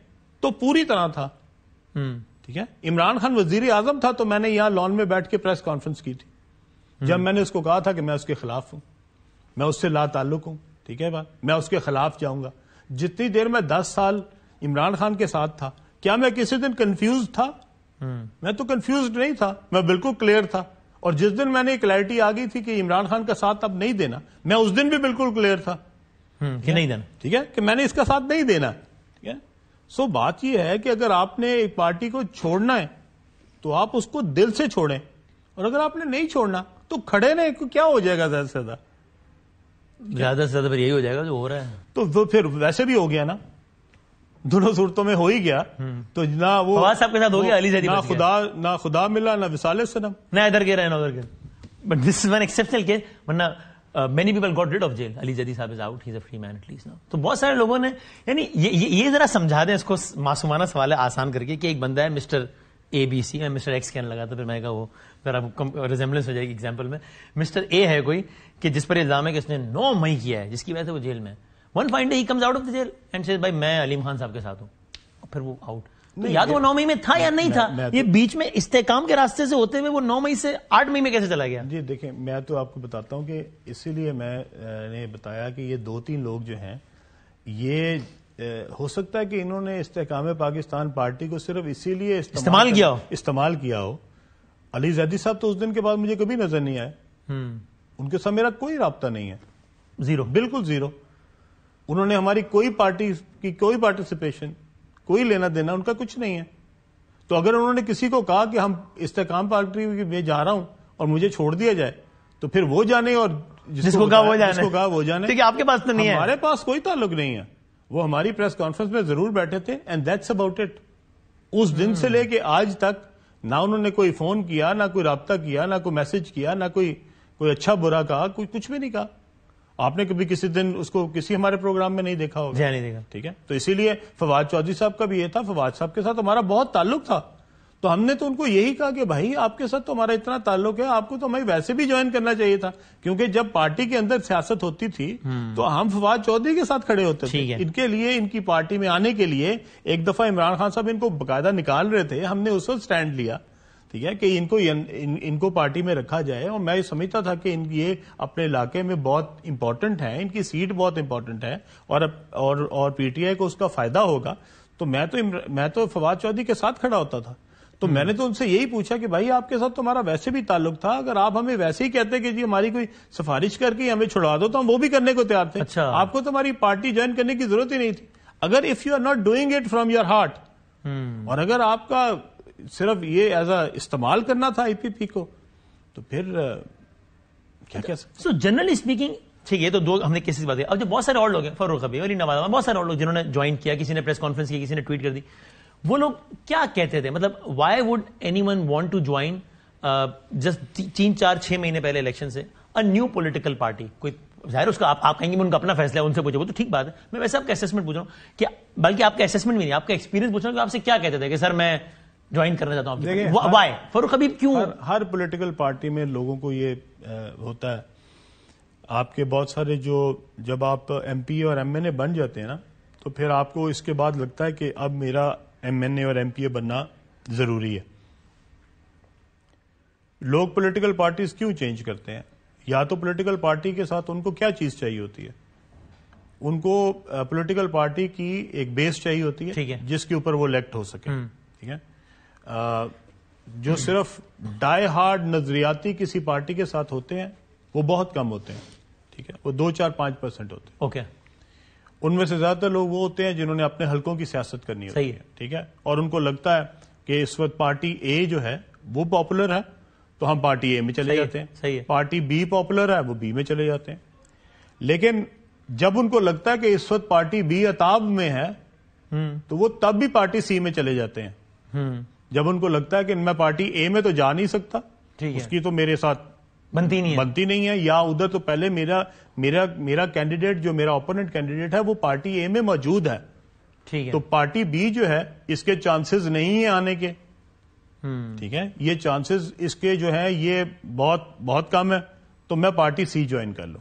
تو پوری طرح تھا. ٹھیک ہے, عمران خان وزیر اعظم تھا تو میں نے یہاں لان میں بیٹھ کے پریس کانفرنس کی تھی, جب میں نے اس کو کہا تھا کہ میں اس کے خلاف ہوں, میں اس سے لا تعلق ہوں. ٹھیک ہے بات, میں اس کے خلاف جاؤں گا. جتنی دیر میں 10 سال عمران خان کے ساتھ تھا, کیا میں کسی دن کنفیوز تھا؟ میں تو کنفیوزڈ نہیں تھا, میں بالکل کلیئر تھا. اور جس دن میں نے کلیئرٹی آ گئی تھی کہ عمران خان کا ساتھ اب نہیں دینا, میں اس دن بھی بالکل کلیئر تھا کہ نہیں دینا. ٹھیک ہے, کہ میں نے اس کا ساتھ نہیں دینا. ٹھیک ہے, سو بات یہ ہے کہ اگر آپ نے ایک پارٹی کو چھوڑنا ہے تو آپ اس کو دل سے چھوڑیں, اور اگر آپ نے نہیں چھوڑنا تو کھڑے رہیں. کیا ہو جائے گا زیادہ سے زیادہ پھر یہی ہو جائے گا جو ہو رہا ہے. تو وہ پھر ویسے بھی ہو گیا نا, دونوں صورتوں میں ہو ہی گیا. تو نہ وہ فواد صاحب کے ساتھ ہو گیا, علی زیدی نہ خدا ملا نہ وصال صنم, نہ ادھر کے رہے نہ ادھر کے. But this is one exceptional case, ورنہ many people got rid of jail. علی زیدی صاحب is out, he is a free man at least now. تو بہت سارے لوگوں نے, یعنی یہ ذرا سمجھا دیں اس کو, معصومانہ سوال ہے آسان کر کے, کہ ایک بندہ ہے مسٹر اے بی سی, میں مسٹر ایکس کہنے لگا تھا, پھر میں کہا وہ ذرا ریزمبلنس ہو جائے گی ایگزامپل میں. مسٹر اے ہے کوئی کہ جس پر الزام ہے کہ اس نے 9 مئی کیا ہے, جس کی وجہ سے وہ جیل میں ہے. One fine day he comes out of the jail and says بھائی میں علیم خان صاحب کے ساتھ ہوں, اور پھر وہ آؤٹ. یا تو وہ 9 مئی میں تھا یا نہیں تھا, یہ بیچ میں استحکام کے راستے سے ہوتے ہوئے وہ 9 مئی سے 8 مئی میں کیسے چلا گیا؟ جی دیکھیں, میں تو آپ کو بتاتا ہوں کہ اسی لیے میں نے بتایا کہ یہ 2-3 لوگ جو ہیں, یہ ہو سکتا ہے کہ انہوں نے استحکام پاکستان پارٹی کو صرف اسی لیے استعمال کیا ہو. علی زیدی صاحب تو اس دن کے بعد مجھے کبھی نظر نہیں آئے, ان کے ساتھ میرا کوئی رابطہ نہیں ہے, زیرو, بالکل زیرو. انہوں نے ہماری کوئی پارٹی کی کوئی پارٹیسپیشن، کوئی لینا دینا ان کا کچھ نہیں ہے. تو اگر انہوں نے کسی کو کہا کہ ہم استحکام پارٹی میں جا رہا ہوں اور مجھے چھوڑ دیا جائے تو پھر وہ جانے اور جس کو کہا وہ جانے. ٹھیک ہے، آپ کے پاس تو نہیں ہے. ہمارے پاس کوئی تعلق نہیں ہے. وہ ہماری پریس کانفرنس میں ضرور بیٹھے تھے اینڈ دیٹس اباؤٹ اٹ. اس دن سے لے کے آج تک نہ انہوں نے کوئی فون کیا، نہ کوئی رابطہ کیا، نہ کوئی میسج کیا، نہ کوئی اچھا برا کہا، کوئی کچھ بھی نہیں کہا. آپ نے کبھی کسی دن اس کو کسی ہمارے پروگرام میں نہیں دیکھا ہوگا. نہیں دیکھا. ٹھیک ہے، تو اسی لیے فواد چودھری صاحب کا بھی یہ تھا. فواد صاحب کے ساتھ ہمارا بہت تعلق تھا، تو ہم نے تو ان کو یہی کہا کہ بھائی آپ کے ساتھ تو ہمارا اتنا تعلق ہے، آپ کو تو ہمیں ویسے بھی جوائن کرنا چاہیے تھا، کیونکہ جب پارٹی کے اندر سیاست ہوتی تھی تو ہم فواد چودھری کے ساتھ کھڑے ہوتے تھے. ان کے لیے، ان کی پارٹی میں آنے کے لیے ایک دفعہ عمران خان صاحب ان کو باقاعدہ نکال رہے تھے. ہم نے اس وقت سٹینڈ لیا، ٹھیک ہے، کہ ان کو پارٹی میں رکھا جائے. اور میں یہ سمجھتا تھا کہ یہ اپنے علاقے میں بہت امپورٹنٹ ہے، ان کی سیٹ بہت امپورٹنٹ ہے اور پی ٹی آئی کو اس کا فائدہ ہوگا. تو میں تو فواد چودھری کے ساتھ کھڑا ہوتا تھا. تو میں نے تو ان سے یہی پوچھا کہ بھائی آپ کے ساتھ تو ہمارا ویسے بھی تعلق تھا، اگر آپ ہمیں ویسے ہی کہتے کہ جی ہماری کوئی سفارش کر کے ہمیں چھڑوا دو تو ہم وہ بھی کرنے کو تیار تھے. آپ کو تو ہماری پارٹی جوائن کرنے کی ضرورت ہی نہیں تھی. اگر if you are not doing it from your heart, اور اگر آپ کا صرف یہ ایز اے استعمال کرنا تھا آئی پی پی کو، تو پھر کیا کہہ سکتے. سو جنرلی اسپیکنگ، ٹھیک ہے، تو دو ہم نے کیسز بات ہے. اب جو بہت سارے اور لوگ ہیں، فاروق حبیب، علی نواز، بہت سارے اور لوگ جنہوں نے جوائن کیا، کسی نے پریس کانفرنس کی، کسی نے ٹویٹ کر دی، وہ لوگ کیا کہتے تھے؟ مطلب why would anyone want to join just 3-4-6 مہینے پہلے الیکشن سے ا نیو پولیٹیکل پارٹی؟ کوئی ظاہر اس کا آپ کہیں گے ان کا اپنا فیصلہ ہے، ان سے پوچھو، وہ تو ٹھیک بات ہے. میں ویسے آپ کا اسسمنٹ پوچھ رہا ہوں، کہ بلکہ آپ کا اسسمنٹ بھی نہیں، آپ کا ایکسپیرینس پوچھ رہا ہوں کہ آپ سے کیا کہتے تھے کہ سر میں جوائن کرنا چاہتا ہوں. وائی فاروق حبیب کیوں؟ ہر پولیٹیکل پارٹی میں لوگوں کو یہ ہوتا ہے. آپ کے بہت سارے جب آپ ایم پی اور ایم این اے بن جاتے ہیں نا، تو پھر آپ کو اس کے بعد لگتا ہے کہ اب میرا ایم این اے اور ایم پی اے بننا ضروری ہے. لوگ پولیٹیکل پارٹیز کیوں چینج کرتے ہیں؟ یا تو پولیٹیکل پارٹی کے ساتھ ان کو کیا چیز چاہیے ہوتی ہے؟ ان کو پولیٹیکل پارٹی کی ایک بیس چاہیے ہوتی ہے جس کے اوپر وہ الیکٹ ہو سکے. ٹھیک ہے، جو صرف ڈائی ہارڈ نظریاتی کسی پارٹی کے ساتھ ہوتے ہیں وہ بہت کم ہوتے ہیں. ٹھیک ہے، وہ 2-4-5% ہوتے ہیں. اوکے، ان میں سے زیادہ تر لوگ وہ ہوتے ہیں جنہوں نے اپنے حلقوں کی سیاست کرنی ہوتی ہے. ٹھیک ہے، اور ان کو لگتا ہے کہ اس وقت پارٹی اے جو ہے وہ پاپولر ہے تو ہم پارٹی اے میں چلے جاتے ہیں. پارٹی بی پاپولر ہے، وہ بی میں چلے جاتے ہیں. لیکن جب ان کو لگتا ہے کہ اس وقت پارٹی بی عتاب میں ہے تو وہ تب بھی پارٹی سی میں چلے جاتے ہیں. جب ان کو لگتا ہے کہ میں پارٹی اے میں تو جا نہیں سکتا، اس کی تو میرے ساتھ بنتی نہیں ہے، یا ادھر تو پہلے میرا کینڈیڈیٹ جو میرا اپوننٹ کینڈیڈیٹ ہے وہ پارٹی اے میں موجود ہے، تو پارٹی بی جو ہے اس کے چانسز نہیں ہیں آنے کے. ٹھیک ہے، یہ چانسز اس کے جو ہے یہ بہت بہت کم ہے، تو میں پارٹی سی جوائن کر لوں.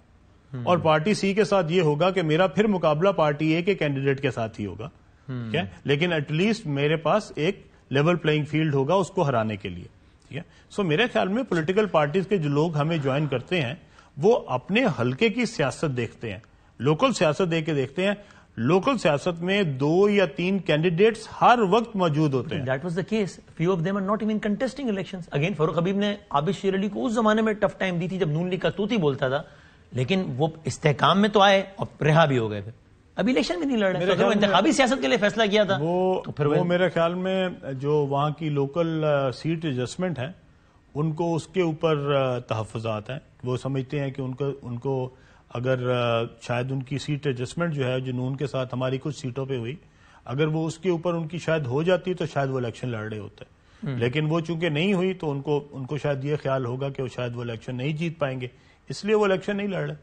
اور پارٹی سی کے ساتھ یہ ہوگا کہ میرا پھر مقابلہ پارٹی اے کے کینڈیڈیٹ کے ساتھ ہی ہوگا. ٹھیک ہے، لیکن ایٹ لیسٹ میرے پاس ایک لیول پلئنگ فیلڈ ہوگا اس کو ہرانے کے لیے. ٹھیک ہے، سو میرے خیال میں پولیٹیکل پارٹیز کے جو لوگ ہمیں جوائن کرتے ہیں وہ اپنے حلقے کی سیاست دیکھتے ہیں، لوکل سیاست دیکھتے ہیں. لوکل سیاست میں 2 یا 3 کینڈیڈیٹس ہر وقت موجود ہوتے ہیں. That was the case. Few of them are not even contesting elections. Again, فاروق حبیب نے عابد شیر علی کو اس زمانے میں ٹف ٹائم دی تھی جب نون لیگ کا توتی بولتا تھا، لیکن وہ استحکام میں تو آئے اور رہا بھی ہو گئے. پھر ابھی الیکشن بھی نہیں لڑ رہے. اگر وہ انتخابی سیاست کے لیے فیصلہ کیا تھا تو پھر وہ میرے خیال میں جو وہاں کی لوکل سیٹ ایڈجسٹمنٹ ہے ان کو اس کے اوپر تحفظات ہیں. وہ سمجھتے ہیں کہ ان کو اگر شاید ان کی سیٹ ایڈجسٹمنٹ جو ہے جنون کے ساتھ ہماری کچھ سیٹوں پہ ہوئی، اگر وہ اس کے اوپر ان کی شاید ہو جاتی تو شاید وہ الیکشن لڑ رہے ہوتے. لیکن وہ چونکہ نہیں ہوئی تو ان کو شاید یہ خیال ہوگا کہ وہ شاید وہ الیکشن نہیں جیت پائیں گے، اس لیے وہ الیکشن نہیں لڑ رہے.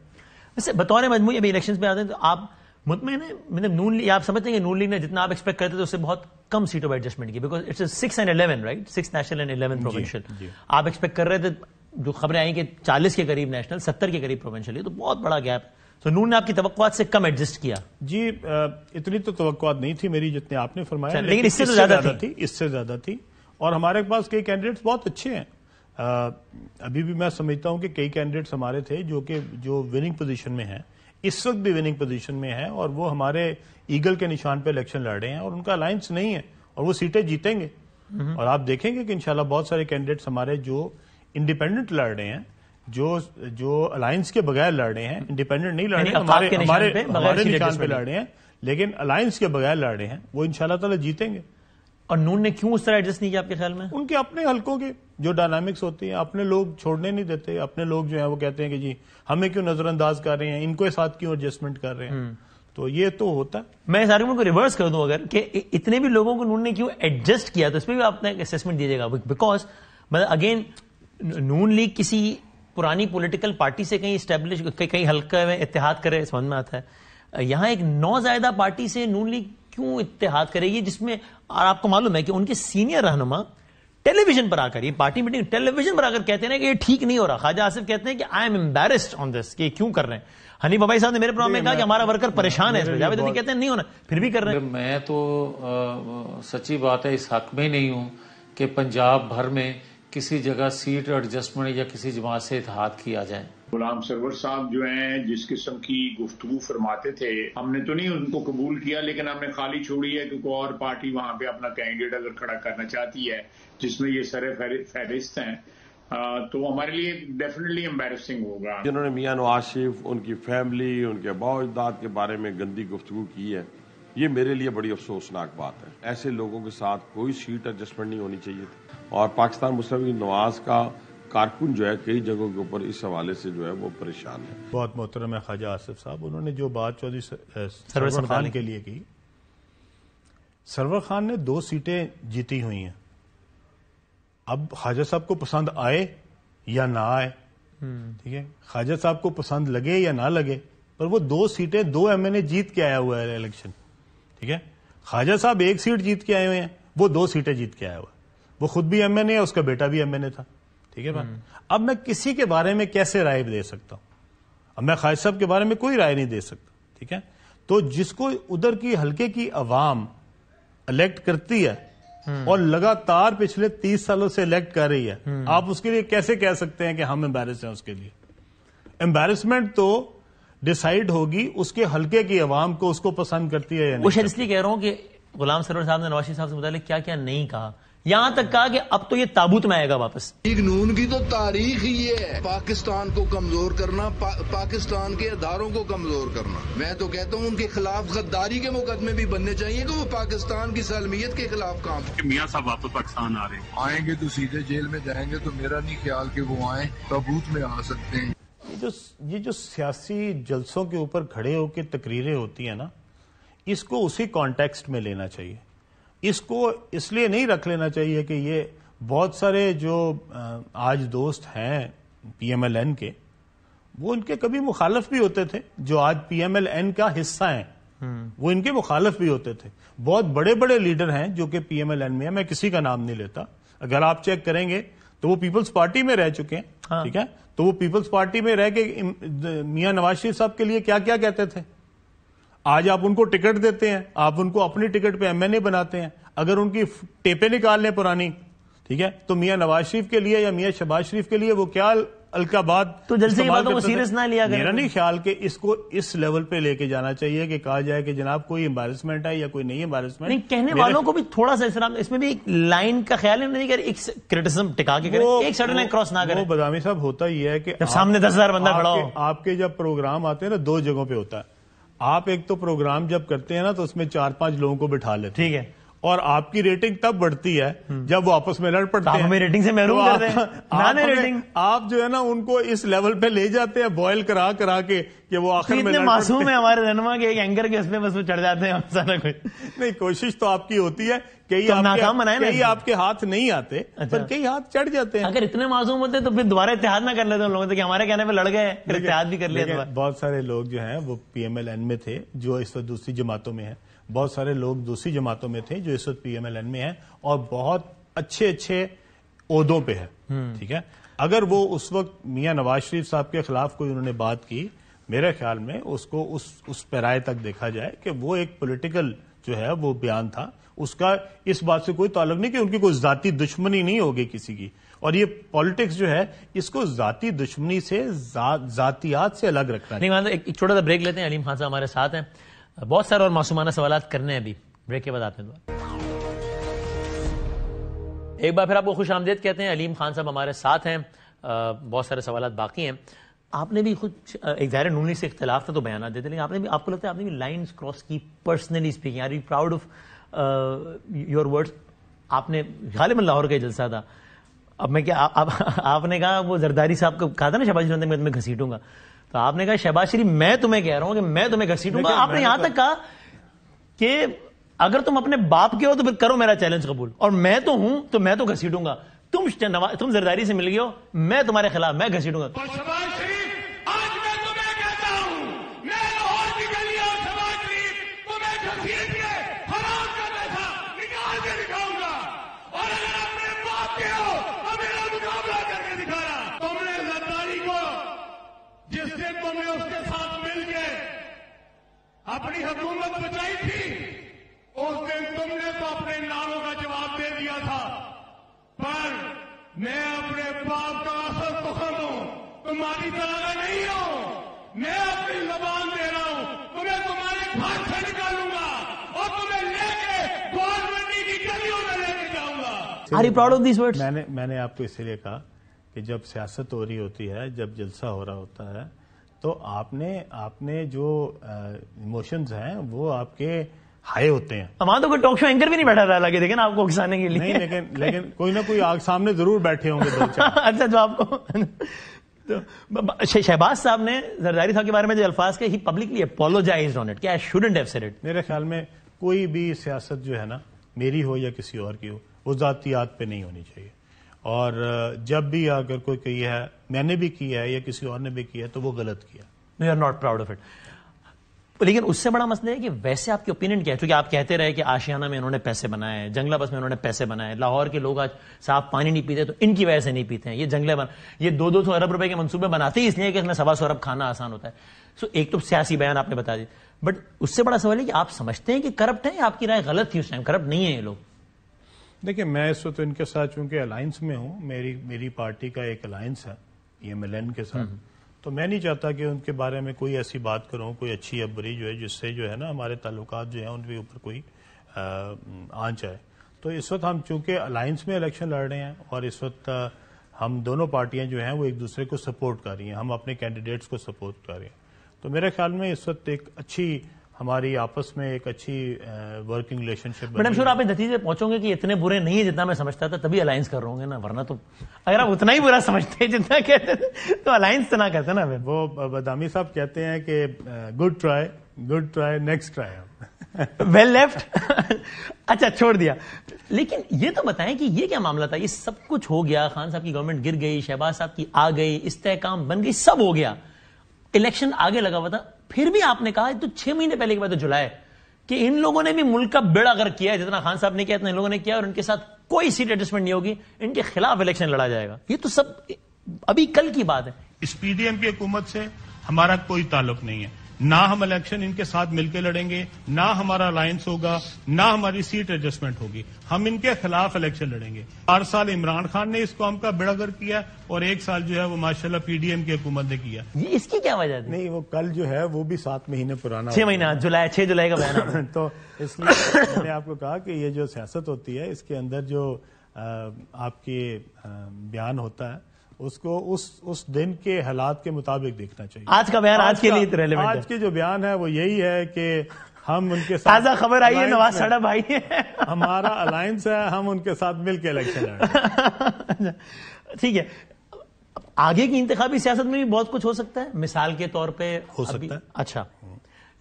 ویسے بطور مجموعی ابھی الیکشن پہ آتے ہیں تو آپ مطمئن ہیں؟ مطلب نون لیگ، آپ سمجھتے ہیں کہ نون لیگ نے جتنا آپ ایکسپیکٹ کرتے تھے اس سے بہت کم سیٹوں پہ ایڈجسٹمنٹ کی، because it's 6 and 11 right, 6 national and 11 provincial. آپ ایکسپیکٹ کر رہے تھے، جو خبریں آئیں کہ 40 کے قریب نیشنل، 70 کے قریب پروونشل، یہ تو بہت بڑا گیپ. تو نون نے آپ کی توقعات سے کم ایڈجسٹ کیا. جی اتنی تو توقعات نہیں تھی میری جتنے آپ نے فرمایا، لیکن اس سے زیادہ تھی. اور ہمارے پاس کئی کینڈیڈیٹس بہت اچھے ہیں. ابھی بھی میں سمجھتا ہوں کہ کئی کینڈیڈیٹس ہمارے تھے جو وننگ پوزیشن میں ہیں، اس وقت بھی وننگ پوزیشن میں ہیں، اور وہ ہمارے ایگل کے نشان پہ الیکشن لڑ رہے ہیں اور ان کا الائنس نہیں ہے اور وہ سیٹیں جیتیں گے. اور آپ دیکھیں گے کہ انشاءاللہ بہت سارے کینڈیڈیٹس ہمارے جو انڈیپینڈنٹ لڑ رہے ہیں جو الائنس کے بغیر لڑ رہے ہیں، انڈیپینڈنٹ نہیں لڑ رہے ہیں، ہمارے نشان پہ لڑ رہے ہیں، لیکن الائنس کے بغیر لڑ رہے ہیں، وہ انشاءاللہ تعالی جیتیں گے. اور نون نے کیوں اس طرح ایڈجسٹ نہیں کیا آپ کے خیال میں؟ ان کے اپنے حلقوں کے جو ڈائنامکس ہوتی ہیں، اپنے لوگ چھوڑنے نہیں دیتے، اپنے لوگ جو ہیں وہ کہتے ہیں کہ جی ہمیں کیوں نظر انداز کر رہے ہیں، ان کو ساتھ کیوں ایڈجسٹمنٹ کر رہے ہیں. تو یہ تو ہوتا ہے. میں اس آرگومنٹ کو ریورس کر دوں اگر کہ اتنے بھی لوگوں کو نون نے کیوں ایڈجسٹ کیا، تو اس پہ بھی آپ نے ایک اسیسمنٹ دیجیے گا. بیکاز مطلب اگین نون لیگ کسی پرانی پولیٹیکل پارٹی سے کہیں اسٹیبلش کئی حلقے میں اتحاد کرے، سمجھ میں آتا ہے. یہاں ایک نوزائیدہ پارٹی سے نون لیگ کیوں اتحاد کرے گی، جس میں اور آپ کو معلوم ہے کہ ان کے سینئر رہنما ٹیلی ویژن پر آ کر، یہ پارٹی میٹنگ ٹیلی ویژن پر آ کر کہتے ہیں کہ یہ ٹھیک نہیں ہو رہا. خواجہ آصف کہتے ہیں کہ آئی ایم امبیرسڈ آن دس، کہ کیوں کر رہے ہیں. حنیف بابائی صاحب نے میرے پروگرام میں کہا کہ ہمارا ورکر پریشان ہے اس میں. جاوید علی کہتے ہیں نہیں ہونا، پھر بھی کر رہے ہیں. میں تو سچی بات ہے اس حق میں نہیں ہوں کہ پنجاب بھر میں کسی جگہ سیٹ ایڈجسٹمنٹ یا کسی جماعت سے اتحاد کیا جائے. غلام سرور صاحب جو ہیں جس قسم کی گفتگو فرماتے تھے، ہم نے تو نہیں ان کو قبول کیا، لیکن ہم نے خالی چھوڑی ہے کہ کوئی اور پارٹی وہاں پہ اپنا کینڈیڈیٹ اگر کھڑا کرنا چاہتی ہے جس میں یہ سر فہرست ہیں، تو ہمارے لیے ڈیفینیٹلی امبیرسنگ ہوگا. جنہوں نے میاں نواز شریف، ان کی فیملی، ان کے آباء و اجداد کے بارے میں گندی گفتگو کی ہے، یہ میرے لیے بڑی افسوسناک بات ہے. ایسے لوگوں کے ساتھ کوئی سیٹ ایڈجسٹمنٹ نہیں ہونی چاہیے تھی. اور پاکستان مسلم لیگ نواز کا کارکن جو ہے کئی جگہوں کے اوپر اس حوالے سے جو ہے وہ پریشان ہے. بہت محترم ہے خواجہ آصف صاحب، انہوں نے جو بات چودھری سرور خان کے لیے کی. سرور خان نے 2 سیٹیں جیتی ہوئی ہیں. اب خواجہ صاحب کو پسند آئے یا نہ آئے، ٹھیک ہے، خواجہ صاحب کو پسند لگے یا نہ لگے، پر وہ 2 سیٹیں 2 ایم این اے جیت کے آیا ہوا ہے الیکشن. ٹھیک ہے، خواجہ صاحب 1 سیٹ جیت کے آئے ہوئے ہیں، وہ 2 سیٹیں جیت کے آیا ہوا ہے. وہ خود بھی ایم این اے ہے، اس کا بیٹا بھی ایم این اے تھا. ٹھیک ہے بات. اب میں کسی کے بارے میں کیسے رائے دے سکتا ہوں؟ اب میں خواجہ صاحب کے بارے میں کوئی رائے نہیں دے سکتا. ٹھیک ہے، تو جس کو ادھر کی حلقے کی عوام الیکٹ کرتی ہے اور لگاتار پچھلے 30 سالوں سے الیکٹ کر رہی ہے، آپ اس کے لیے کیسے کہہ سکتے ہیں کہ ہم امبیرس ہیں؟ اس کے لیے امبیرسمنٹ تو ڈیسائیڈ ہوگی اس کے حلقے کی عوام کو، اس کو پسند کرتی ہے یا نہیں. وہ شاید اس لیے کہہ رہا ہوں کہ غلام سرور صاحب نے نواز شریف صاحب سے متعلق کیا کیا نہیں کہا، یہاں تک کہا کہ اب تو یہ تابوت میں آئے گا واپس. نون کی تو تاریخ ہی یہ ہے پاکستان کو کمزور کرنا، پاکستان کے اداروں کو کمزور کرنا. میں تو کہتا ہوں ان کے خلاف غداری کے مقدمے بھی بننے چاہیے کہ وہ پاکستان کی سالمیت کے خلاف کام کریں. میاں صاحب واپس پاکستان آ رہے ہیں، آئیں گے تو سیدھے جیل میں جائیں گے، تو میرا نہیں خیال کہ وہ آئیں تابوت میں آ سکتے ہیں. یہ جو سیاسی جلسوں کے اوپر کھڑے ہو کے تقریریں ہوتی ہیں نا، اس کو اسی کانٹیکسٹ میں لینا چاہیے. اس کو اس لیے نہیں رکھ لینا چاہیے کہ یہ بہت سارے جو آج دوست ہیں پی ایم ایل این کے، وہ ان کے کبھی مخالف بھی ہوتے تھے. جو آج پی ایم ایل این کا حصہ ہیں وہ ان کے مخالف بھی ہوتے تھے. بہت بڑے بڑے لیڈر ہیں جو کہ پی ایم ایل این میں ہیں، میں کسی کا نام نہیں لیتا. اگر آپ چیک کریں گے تو وہ پیپلز پارٹی میں رہ چکے ہیں. ٹھیک ہے، تو وہ پیپلز پارٹی میں رہ کے میاں نواز شریف صاحب کے لیے کیا کیا کہتے تھے. آج آپ ان کو ٹکٹ دیتے ہیں، آپ ان کو اپنی ٹکٹ پہ ایم این اے بناتے ہیں. اگر ان کی ٹیپیں نکال لیں پرانی، ٹھیک ہے، تو میاں نواز شریف کے لیے یا میاں شہباز شریف کے لیے وہ کیا القابات تو جلسے کی باتوں کو سیریس نہ لیا کریں. میرا نہیں خیال کہ اس کو اس لیول پہ لے کے جانا چاہیے کہ کہا جائے کہ جناب کوئی امبیرسمنٹ ہے یا کوئی نہیں امبیرسمنٹ. نہیں، کہنے والوں کو بھی تھوڑا سا اس میں بھی ایک لائن کا خیال ہے نہیں کہ ایک کرٹیسزم ٹکا کے کریں، ایک سڈن لائن کراس نہ کریں. وہ بدامی صاحب ہوتا ہی ہے کہ جب سامنے 10,000 بندہ کھڑا ہو. آپ کے جب پروگرام آتے ہیں نا 2 جگہوں پہ ہوتا ہے. آپ ایک تو پروگرام جب کرتے ہیں نا تو اس میں 4-5 لوگوں کو بٹھا لیتے ہیں. ٹھیک ہے، اور آپ کی ریٹنگ تب بڑھتی ہے جب وہ آپس میں لڑ پڑتے ہیں. ہمیں ریٹنگ سے محروم کرتے ہیں. آپ جو ہے نا ان کو اس لیول پہ لے جاتے ہیں بوائل کرا کے کہ وہ آخر میں اتنے معصوم ہیں ہمارے رہنما کے ایک اینکر کے اس پہ بس چڑھ جاتے ہیں. سارا کچھ نہیں، کوشش تو آپ کی ہوتی ہے، کئی آپ کے ہاتھ نہیں آتے پر کئی ہاتھ چڑھ جاتے ہیں. اگر اتنے معصوم ہوتے تو پھر دوبارہ اتحاد نہ کر لیتے ان لوگوں سے کہ ہمارے کہنے پہ لڑ گئے، پھر اتحاد بھی کر لیا. بہت سارے لوگ جو ہیں وہ پی ایم ایل این میں تھے جو اس وقت دوسری جماعتوں میں ہیں. بہت سارے لوگ دوسری جماعتوں میں تھے جو اس وقت پی ایم ایل این میں ہیں اور بہت اچھے عہدوں پہ ہے. ٹھیک ہے، اگر وہ اس وقت میاں نواز شریف صاحب کے خلاف کوئی انہوں نے بات کی، میرے خیال میں اس کو اس پیرائے تک دیکھا جائے کہ وہ ایک پولیٹیکل جو ہے وہ بیان تھا. اس کا اس بات سے کوئی تعلق نہیں کہ ان کی کوئی ذاتی دشمنی نہیں ہوگی کسی کی. اور یہ پالیٹکس جو ہے اس کو ذاتی دشمنی سے ذاتیات سے الگ رکھنا ہے. نہیں، ایک چھوٹا سا بریک لیتے ہیں. علیم خان صاحب ہمارے ساتھ ہیں، بہت سارے اور معصومانہ سوالات کرنے ہیں ابھی. بریک کے بعد آتے ہیں. ایک بار پھر آپ کو خوش آمدید کہتے ہیں. علیم خان صاحب ہمارے ساتھ ہیں. بہت سارے سوالات باقی ہیں. آپ نے بھی خود ایک ظاہر نون لیگ سے اختلاف تھا تو بیانات دیتے, لیکن آپ نے بھی, آپ کو لگتا ہے آپ نے بھی لائنز کراس کی personally speaking? Are you proud of your words? آپ نے غالباً لاہور کا جلسہ تھا, اب میں کیا آپ نے کہا وہ زرداری صاحب کو کہا تھا نا شہباز شریف میں تمہیں گھسیٹوں گا, تو آپ نے کہا شہباز شریف میں تمہیں کہہ رہا ہوں کہ میں تمہیں گھسیٹوں گا. آپ نے یہاں تک کہا کہ اگر تم اپنے باپ کے ہو تو پھر کرو میرا چیلنج قبول, اور میں تو ہوں تو میں تو گھسیٹوں گا. تم زرداری سے مل گئے ہو, میں تمہارے خلاف, میں گھسیٹوں گا. اپنی حکومت بچائی تھی, اس دن تم نے تو اپنے ناموں کا جواب دے دیا تھا, پر میں اپنے باپ کا اصل تخم ہوں, تمہاری طرح کا نہیں ہوں. میں اپنی زبان دے رہا ہوں, تمہیں تمہارے گھر سے نکالوں گا اور تمہیں لے کے گورنمنٹ کی گلیوں میں لے کے جاؤں گا. Are you proud of these words? میں نے آپ کو اس لیے کہا کہ جب سیاست ہو رہی ہوتی ہے, جب جلسہ ہو رہا ہوتا ہے, تو آپ نے جو ایموشنز ہیں وہ آپ کے ہائی ہوتے ہیں. وہاں تو کوئی ٹاک شو اینکر بھی نہیں بیٹھا رہا, لگے دیکھیں نا آپ کو اکسانے کے لیے. نہیں, لیکن کوئی نہ کوئی آگ سامنے ضرور بیٹھے ہوں گے. اچھا, جو آپ کو شہباز صاحب نے زرداری صاحب کے بارے میں جو الفاظ کے, ہی پبلکلی اپولوجائزڈ آن اٹ کہ I shouldn't have said it. میرے خیال میں کوئی بھی سیاست جو ہے نا, میری ہو یا کسی اور کی ہو, وہ ذاتیات پہ نہیں ہونی چاہیے. اور جب بھی اگر کوئی کہی ہے, میں نے بھی کیا ہے یا کسی اور نے بھی کیا ہے, تو وہ غلط کیا. You are not proud of it. لیکن اس سے بڑا مسئلہ ہے کہ ویسے آپ کی اوپینین کیا ہے؟ کیونکہ آپ کہتے رہے کہ آشیانہ میں انہوں نے پیسے بنائے, جنگلہ بس میں انہوں نے پیسے بنائے, لاہور کے لوگ آج صاف پانی نہیں پیتے تو ان کی وجہ سے نہیں پیتے ہیں, یہ جنگلے یہ 200 ارب روپے کے منصوبے بناتے ہی اس لیے کہ اس میں 125 ارب کھانا آسان ہوتا ہے. سو ایک تو سیاسی بیان آپ نے بتا دی, بٹ اس سے بڑا سوال ہے کہ آپ سمجھتے ہیں کہ کرپٹ ہیں یا آپ کی رائے غلط تھی اس ٹائم, کرپٹ نہیں ہے یہ لوگ؟ دیکھیں, میں اس وقت ان کے ساتھ چونکہ الائنس میں ہوں, میری پارٹی کا ایک الائنس ہے EMLN کے ساتھ, تو میں نہیں چاہتا کہ ان کے بارے میں کوئی ایسی بات کروں, کوئی اچھی یا بری جو ہے, جس سے جو ہے نا ہمارے تعلقات جو ہیں ان کے اوپر کوئی آنچ آئے. تو اس وقت ہم چونکہ الائنس میں الیکشن لڑ رہے ہیں, اور اس وقت ہم دونوں پارٹیاں جو ہیں وہ ایک دوسرے کو سپورٹ کر رہی ہیں, ہم اپنے کینڈیڈیٹس کو سپورٹ کر رہے ہیں. تو میرے خیال میں اس وقت ایک اچھی ہماری آپس میں ایک اچھی working relation ship. But am sure آپ نتیجے پہنچو گے کہ اتنے برے نہیں ہیں جتنا میں سمجھتا تھا, تبھی الائنس کر رہے ہوں گے نا, ورنہ تو اگر آپ اتنا ہی برا سمجھتے جتنا کہتے تھے تو الائنس تو نہ کرتے نا. وہ بدامی صاحب کہتے ہیں کہ good try next try, well left. اچھا, چھوڑ دیا. لیکن یہ تو بتائیں کہ یہ کیا معاملہ تھا؟ یہ سب کچھ ہو گیا, خان صاحب کی گورنمنٹ گر گئی, شہباز صاحب کی آ گئی, استحکام بن گئی, سب ہو گیا, الیکشن آگے لگا ہوا تھا, پھر بھی آپ نے کہا تو 6 مہینے پہلے کی بات ہے, جولائی, کہ ان لوگوں نے بھی ملک کا بیڑا غرق کیا ہے, جتنا خان صاحب نے کیا اتنا ان لوگوں نے کیا, اور ان کے ساتھ کوئی سیٹ ایڈجسٹمنٹ نہیں ہوگی, ان کے خلاف الیکشن لڑا جائے گا. یہ تو سب ابھی کل کی بات ہے. اس PDM کی حکومت سے ہمارا کوئی تعلق نہیں ہے, نہ ہم الیکشن ان کے ساتھ مل کے لڑیں گے, نہ ہمارا الائنس ہوگا, نہ ہماری سیٹ ایڈجسٹمنٹ ہوگی. ہم ان کے خلاف الیکشن لڑیں گے. 4 سال عمران خان نے اس قوم کا بیڑا غرق کیا, اور 1 سال جو ہے وہ ماشاءاللہ PDM کی حکومت نے کیا. یہ اس کی کیا وجہ تھی؟ نہیں, وہ کل جو ہے وہ بھی 7 مہینے پرانا, 6 مہینہ, 6 جولائی کا بیان ہے. تو اس لیے میں نے آپ کو کہا کہ یہ جو سیاست ہوتی ہے, اس کے اندر جو آپ کے بیان ہوتا ہے, اس کو اس دن کے حالات کے مطابق دیکھنا چاہیے. آج کا بیان آج کے لیے ریلیونٹ ہے. آج کے جو بیان ہے وہ یہی ہے کہ ہم ان کے ساتھ, تازہ خبر آئی ہے, نواز سڑب آئی ہے, ہمارا الائنس ہے, ہم ان کے ساتھ مل کے الیکشن لڑ رہے ہیں. ٹھیک ہے. آگے کی انتخابی سیاست میں بھی بہت کچھ ہو سکتا ہے, مثال کے طور پہ ہو سکتا ہے. اچھا,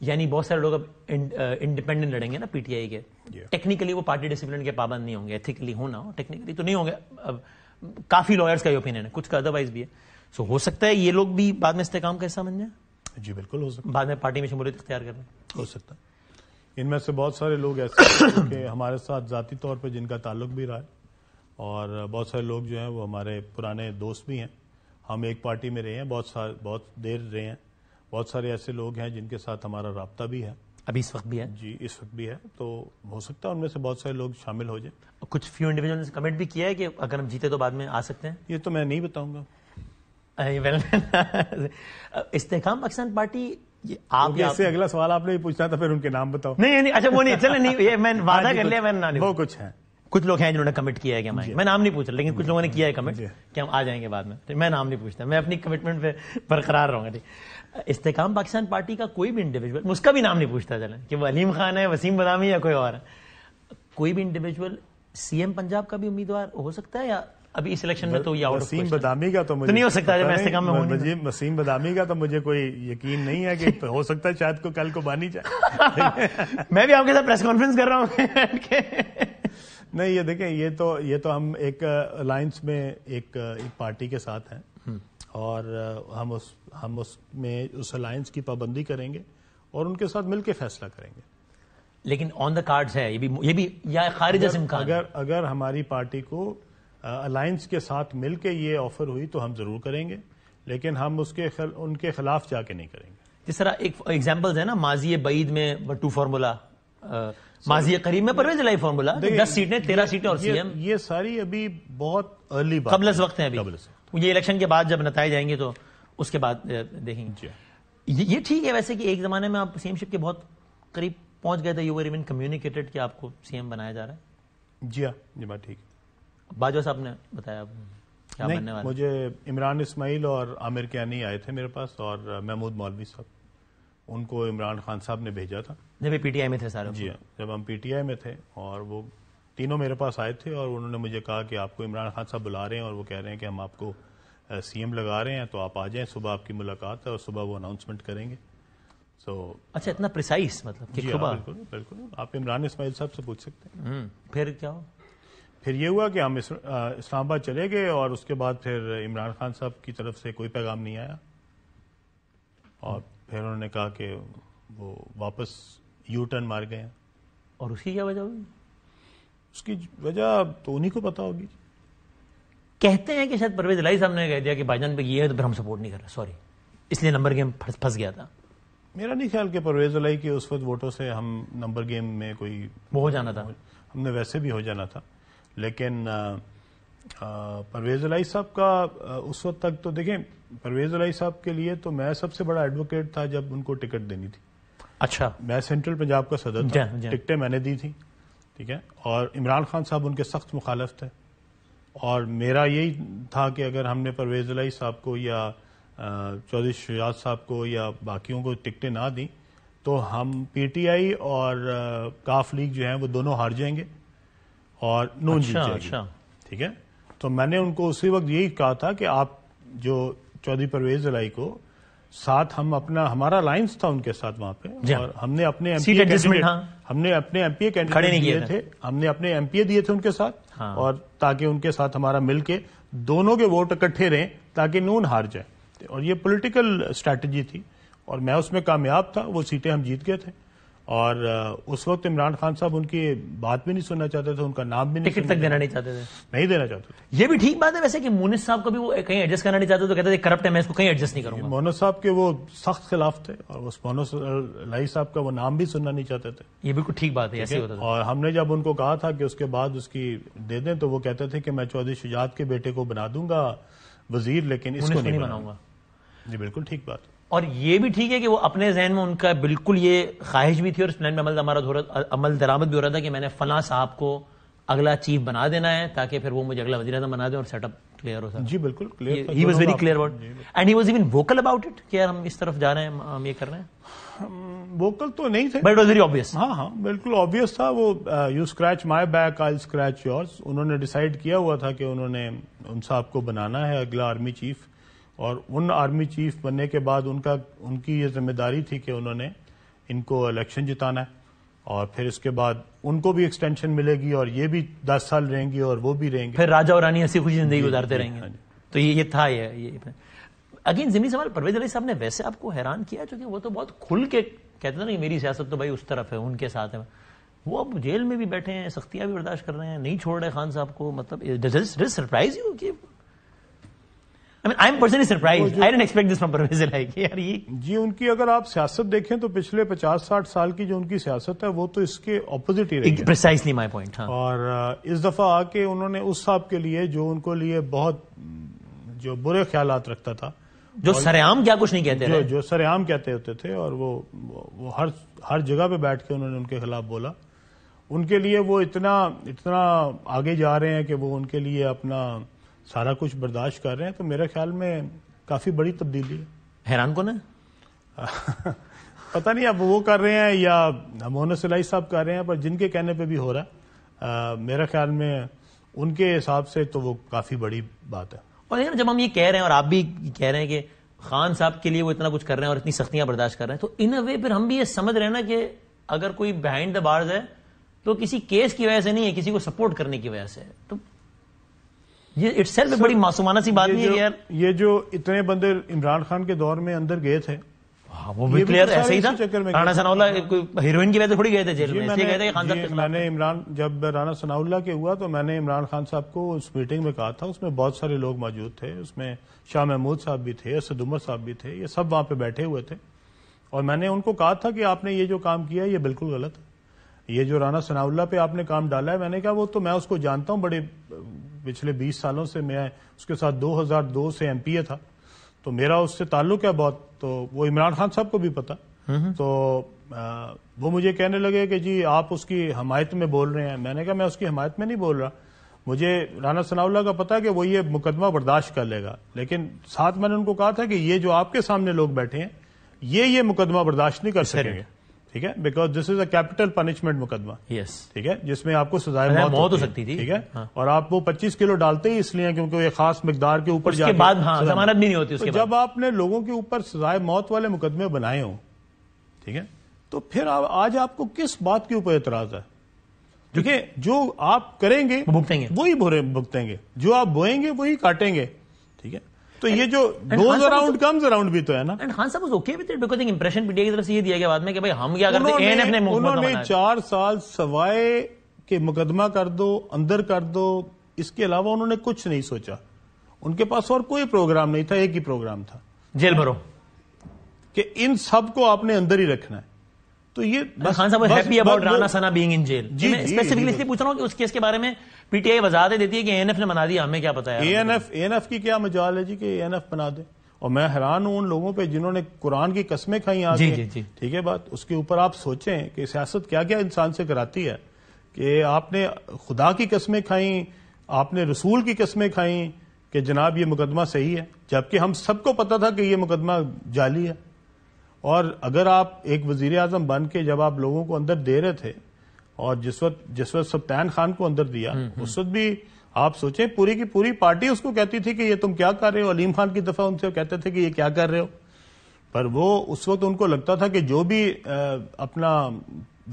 یعنی بہت سارے لوگ اب انڈیپینڈنٹ لڑیں گے نا PTI کے, ٹیکنیکلی وہ پارٹی ڈسپلن کے پابند نہیں ہوں گے, ایتھیکلی ہونا ہو, ٹیکنیکلی تو نہیں ہوں گے. اب کافی لائرز کا یہ اوپینین ہے, کچھ کا ادروائز بھی ہے. سو ہو سکتا ہے یہ لوگ بھی بعد میں استحکام کا حصہ بن جائیں. جی بالکل ہو سکتا ہے, بعد میں پارٹی میں شمولیت اختیار کریں. ہو سکتا ہے. ان میں سے بہت سارے لوگ ایسے ہیں کہ ہمارے ساتھ ذاتی طور پہ جن کا تعلق بھی رہا ہے, اور بہت سارے لوگ جو ہیں وہ ہمارے پرانے دوست بھی ہیں. ہم ایک پارٹی میں رہے ہیں, بہت دیر رہے ہیں. بہت سارے ایسے لوگ ہیں جن کے ساتھ ہمارا رابطہ بھی ہے, ابھی اس وقت بھی ہے. جی اس وقت بھی ہے. تو ہو سکتا ہے ان میں سے بہت سارے لوگ شامل ہو جائیں. کچھ فیو انڈیویجول نے کمنٹ بھی کیا ہے کہ اگر ہم جیتے تو بعد میں آ سکتے ہیں. یہ تو میں نہیں بتاؤں گا. استحکام پاکستان پارٹی, آپ سے اگلا سوال آپ نے پوچھنا تھا, پھر ان کے نام بتاؤ. نہیں, اچھا وہ نہیں, چلے نہیں, یہ میں وعدہ کر لیا, میں نہ وہ کچھ ہیں, کچھ لوگ ہیں جنہوں نے کمٹ کیا ہے کہ میں نام نہیں پوچھ رہا، لیکن کچھ لوگوں نے کیا ہے کمٹ کہ ہم آ جائیں گے بعد میں. میں نام نہیں پوچھتا، میں اپنی کمٹمنٹ پہ برقرار رہوں گا. استحکام پاکستان پارٹی کا کوئی بھی انڈیویجول، اس کا بھی نام نہیں پوچھتا چلیں کہ وہ علیم خان ہے، وسیم بدامی یا کوئی اور ہے. کوئی بھی انڈیویجول سی ایم پنجاب کا بھی امیدوار ہو سکتا ہے یا ابھی اس الیکشن میں تو یہ وسیم بدامی کا تو نہیں ہو سکتا جب میں استحکام میں ہوں. وسیم بدامی کا تو مجھے کوئی یقین نہیں ہے کہ ہو سکتا ہے شاید کو کل کو بانی جائے. میں بھی آپ کے ساتھ پریس کانفرنس کر رہا ہوں. نہیں یہ دیکھیں، یہ تو ہم ایک الائنس میں ایک پارٹی کے ساتھ ہیں اور ہم اس میں اس الائنس کی پابندی کریں گے اور ان کے ساتھ مل کے فیصلہ کریں گے. لیکن آن دا کارڈز ہے یہ بھی یا خارج از امکان؟ اگر ہماری پارٹی کو الائنس کے ساتھ مل کے یہ آفر ہوئی تو ہم ضرور کریں گے، لیکن ہم ان کے خلاف جا کے نہیں کریں گے. جس طرح ایک ایگزامپلز ہے نا، ماضی بعید میں بٹو فارمولا، ماضی قریب میں پرویز الہی فارمولا، 10 سیٹیں 13 سیٹیں اور سی ایم. یہ ساری ابھی بہت ارلی بات، قبل از وقت ہیں. ابھی یہ الیکشن کے بعد جب نتائج آئیں گے تو اس کے بعد دیکھیں گے. یہ ٹھیک ہے ویسے کہ ایک زمانے میں آپ سی ایم شپ کے بہت قریب پہنچ گئے تھے، یو ور ایون کمیونیکیٹڈ کہ آپ کو سی ایم بنایا جا رہا ہے. جی ہاں، یہ بات ٹھیک ہے. باجوہ صاحب نے بتایا کیا بننے والا؟ مجھے عمران اسماعیل اور عامر کیانی آئے تھے میرے پاس اور محمود مولوی صاحب، ان کو عمران خان صاحب نے بھیجا تھا جب پی ٹی آئی میں تھے سارے. جی ہاں، جب ہم پی ٹی آئی میں تھے اور وہ تینوں میرے پاس آئے تھے اور انہوں نے مجھے کہا کہ آپ کو عمران خان صاحب بلا رہے ہیں اور وہ کہہ رہے ہیں کہ ہم آپ کو سی ایم لگا رہے ہیں تو آپ آ جائیں، صبح آپ کی ملاقات ہے اور صبح وہ اناؤنسمنٹ کریں گے. اچھا، اتنا پریسائز مطلب؟ جی بالکل بالکل، آپ عمران اسماعیل صاحب سے پوچھ سکتے ہیں. پھر کیا ہو؟ پھر یہ ہوا کہ ہم اسلام آباد چلے گئے اور اس کے بعد پھر عمران خان صاحب کی طرف سے کوئی پیغام نہیں آیا اور پھر انہوں نے کہا کہ وہ واپس یو ٹرن مار گئے ہیں. اور اس کی کیا وجہ ہوئی؟ اس کی وجہ تو انہی کو پتا ہوگی. کہتے ہیں کہ شاید پرویز الہی صاحب نے کہہ دیا کہ بھائی جان پہ یہ ہے تو پھر ہم سپورٹ نہیں کر رہے، سوری، اس لیے نمبر گیم پھنس گیا تھا. میرا نہیں خیال کہ پرویز الہی کے اس وقت ووٹوں سے ہم نمبر گیم میں کوئی وہ ہو جانا تھا، ہم نے ویسے بھی ہو جانا تھا. لیکن پرویز الہی صاحب کا اس وقت تک تو دیکھیں، پرویز الہی صاحب کے لیے تو میں سب سے بڑا ایڈوکیٹ تھا جب ان کو ٹکٹ دینی تھی. اچھا، میں سینٹرل پنجاب کا صدر تھا، ٹکٹیں میں نے دی تھی، ٹھیک ہے، اور عمران خان صاحب ان کے سخت مخالف تھے اور میرا یہی تھا کہ اگر ہم نے پرویز الہی صاحب کو یا چودھری شجاعت صاحب کو یا باقیوں کو ٹکٹیں نہ دیں تو ہم پی ٹی آئی اور کاف لیگ جو ہیں وہ دونوں ہار جائیں گے اور نون جیت جائے گی. ٹھیک ہے، تو میں نے ان کو اسی وقت یہی کہا تھا کہ آپ جو چودھری پرویز الہی کو ساتھ ہمارا الائنس تھا ان کے ساتھ وہاں پہ اور ہم نے اپنے ایم پی اے کینڈیڈیٹ دیے تھے، ہم نے اپنے ایم پی اے دیے تھے ان کے ساتھ اور تاکہ ان کے ساتھ ہمارا مل کے دونوں کے ووٹ اکٹھے رہیں تاکہ نون ہار جائے. اور یہ پولیٹیکل اسٹریٹجی تھی اور میں اس میں کامیاب تھا، وہ سیٹیں ہم جیت گئے تھے. اور اس وقت عمران خان صاحب ان کی بات بھی نہیں سننا چاہتے تھے، ان کا نام بھی نہیں، ٹکٹ تک دینا نہیں چاہتے تھے، نہیں دینا چاہتے تھے. یہ بھی ٹھیک بات ہے ویسے کہ مونس صاحب کو بھی وہ کہیں ایڈجسٹ کرنا نہیں چاہتے تو کہتے تھے کرپٹ ہے، میں اس کو کہیں ایڈجسٹ نہیں کروں گا. مونس صاحب کے وہ سخت خلاف تھے اور اس مونس الہی صاحب کا وہ نام بھی سننا نہیں چاہتے تھے. یہ بالکل ٹھیک بات ہے، ایسے ہوتا تھا. اور ہم نے جب ان کو کہا تھا کہ اس کے بعد اس کی دے دیں تو وہ کہتے تھے کہ میں چودھری شجاعت کے بیٹے کو بنا دوں گا وزیر، لیکن اس کو نہیں بناؤں گا. جی بالکل ٹھیک بات. اور یہ بھی ٹھیک ہے کہ وہ اپنے ذہن میں ان کا بالکل یہ خواہش بھی تھی اور اس پلان میں عمل درآمد بھی ہو رہا تھا کہ میں نے فلاں صاحب کو اگلا چیف بنا دینا ہے تاکہ پھر وہ مجھے اگلا وزیر اعظم بنا دیں اور سیٹ اپ کلیئر ہو سکے. جی بالکل clear. He was very clear about and he was even vocal about it کہ یار ہم اس طرف جا رہے ہیں، ہم یہ کر رہے ہیں. ووکل تو نہیں تھے but it was very obvious. ہاں بالکل آبویس تھا. وہ you scratch my back I scratch yours. انہوں نے ڈیسائیڈ کیا ہوا تھا کہ انہوں نے ان صاحب کو بنانا ہے اگلا آرمی چیف اور ان آرمی چیف بننے کے بعد ان کی یہ ذمہ داری تھی کہ انہوں نے ان کو الیکشن جتانا ہے اور پھر اس کے بعد ان کو بھی ایکسٹینشن ملے گی اور یہ بھی 10 سال رہیں گی اور وہ بھی رہیں گے، پھر راجا اور رانی ہنسی خوشی زندگی گزارتے رہیں گے. تو یہ تھا. یہ اگین ضمنی سوال، پرویز الہی صاحب نے ویسے آپ کو حیران کیا چونکہ وہ تو بہت کھل کے کہتے تھے نا کہ میری سیاست تو بھائی اس طرف ہے، ان کے ساتھ ہے. وہ اب جیل میں بھی بیٹھے ہیں، سختیاں بھی برداشت کر رہے ہیں، نہیں چھوڑ رہے خان صاحب کو. مطلب سرپرائز یو کہ I'm personally surprised. I didn't expect this from Parvez Ilahi. جی ان کی اگر آپ سیاست دیکھیں تو پچھلے 50-60 سال کی جو ان کی سیاست ہے وہ تو اس کے اپوزٹ ہی رہی ہے. Precisely my point. اور اس دفعہ آ کے انہوں نے اس صاحب کے لیے جو ان کو لیے بہت جو برے خیالات رکھتا تھا، جو سرعام کیا کچھ نہیں کہتے رہے، جو سرعام کہتے ہوتے تھے اور وہ ہر جگہ پہ بیٹھ کے انہوں نے ان کے خلاف بولا ان کے لیے وہ اتنا آگے جا رہے ہیں کہ وہ ان کے لیے اپنا سارا کچھ برداشت کر رہے ہیں، تو میرے خیال میں کافی بڑی تبدیلی ہے. حیران کون ہے؟ پتہ نہیں اب وہ کر رہے ہیں یا مونا سلائی صاحب کر رہے ہیں، پر جن کے کہنے پہ بھی ہو رہا ہے میرے خیال میں ان کے حساب سے تو وہ کافی بڑی بات ہے. اور جب ہم یہ کہہ رہے ہیں اور آپ بھی کہہ رہے ہیں کہ خان صاحب کے لیے وہ اتنا کچھ کر رہے ہیں اور اتنی سختیاں برداشت کر رہے ہیں، تو ان اے وے پھر ہم بھی یہ سمجھ رہے ہیں نا کہ اگر کوئی بہائنڈ دا بارز ہے تو کسی کیس کی وجہ سے نہیں ہے، کسی کو سپورٹ کرنے کی وجہ سے ہے. تو یہ اٹ سیلف بڑی معصومانہ سی بات نہیں ہے یار. یہ جو اتنے بندے عمران خان کے دور میں اندر گئے تھے، وہ بھی کلیئر ایسے ہی تھا. رانا ثناء اللہ ہیروئن کی وجہ سے تھوڑی گئے تھے جیل میں، اس لیے گئے تھے خان صاحب کے خلاف. میں نے جب رانا ثناء اللہ کے ہوا تو میں نے عمران خان صاحب کو اس میٹنگ میں کہا تھا، اس میں بہت سارے لوگ موجود تھے، اس میں شاہ محمود صاحب بھی تھے، اسد عمر صاحب بھی تھے، یہ سب وہاں پہ بیٹھے ہوئے تھے، اور میں نے ان کو کہا تھا کہ آپ نے یہ جو کام کیا ہے یہ بالکل غلط ہے. یہ جو رانا ثناء اللہ پہ آپ نے کام ڈالا ہے، میں نے کہا وہ تو میں اس کو جانتا ہوں، بڑے پچھلے 20 سالوں سے میں اس کے ساتھ 2002 سے ایم پی اے تھا، تو میرا اس سے تعلق ہے بہت، تو وہ عمران خان صاحب کو بھی پتا. تو وہ مجھے کہنے لگے کہ جی آپ اس کی حمایت میں بول رہے ہیں. میں نے کہا میں اس کی حمایت میں نہیں بول رہا، مجھے رانا ثناء اللہ کا پتا ہے کہ وہ یہ مقدمہ برداشت کر لے گا، لیکن ساتھ میں نے ان کو کہا تھا کہ یہ جو آپ کے سامنے لوگ بیٹھے ہیں یہ مقدمہ برداشت نہیں کر سکیں گے، ٹھیک ہے، because this is A capital punishment مقدمہ، ٹھیک ہے، جس میں آپ کو سزائے موت ہو سکتی تھی، ٹھیک ہے، اور آپ وہ 25 کلو ڈالتے ہی اس لیے کیونکہ وہ ایک خاص مقدار کے اوپر جا کے بعد ضمانت بھی نہیں ہوتی. تو جب آپ نے لوگوں کے اوپر سزائے موت والے مقدمے بنائے ہوں، ٹھیک ہے، تو پھر آج آپ کو کس بات کے اوپر اعتراض ہے؟ کیونکہ جو آپ کریں گے وہی بھگتیں گے، جو آپ بوئیں گے وہی کاٹیں گے، ٹھیک ہے. تو یہ جو گوز اراؤنڈ کمز اراؤنڈ بھی تو ہے نا. خان صاحب was okay with it because impression P T I کی طرف سے یہ دیا گیا بعد میں کہ بھائی ہم کیا کرتے ہیں، اے این ایف نے انہوں نے 4 سال سوائے کہ مقدمہ کر دو، اندر کر دو، اس کے علاوہ انہوں نے کچھ نہیں سوچا. ان کے پاس اور کوئی پروگرام نہیں تھا، ایک ہی پروگرام تھا، جیل بھرو، کہ ان سب کو آپ نے اندر ہی رکھنا ہے. تو یہ خان صاحب happy about Rana Sana being in jail. میں اسپیسیفکلی اس لیے پوچھ رہا ہوں کہ اس کیس کے بارے میں پی ٹی آئی وضاحت دیتی ہے کہ اے این ایف نے بنا دیا، ہمیں کیا پتا ہے. اے این ایف کی کیا مجال ہے جی کہ اے این ایف بنا دے؟ اور میں حیران ہوں ان لوگوں پہ جنہوں نے قرآن کی قسمیں کھائیں آگے، ٹھیک ہے بات. اس کے اوپر آپ سوچیں کہ سیاست کیا کیا انسان سے کراتی ہے، کہ آپ نے خدا کی قسمیں کھائیں، آپ نے رسول کی قسمیں کھائیں کہ جناب یہ مقدمہ صحیح ہے، جبکہ ہم سب کو پتا تھا کہ یہ مقدمہ جعلی ہے. اور اگر آپ ایک وزیر اعظم بن کے جب آپ لوگوں کو اندر دے رہے تھے، اور جس وقت سبطین خان کو اندر دیا، اس وقت بھی آپ سوچیں پوری کی پوری پارٹی اس کو کہتی تھی کہ یہ تم کیا کر رہے ہو. علیم خان کی دفعہ ان سے کہتے تھے کہ یہ کیا کر رہے ہو، پر وہ اس وقت ان کو لگتا تھا کہ جو بھی اپنا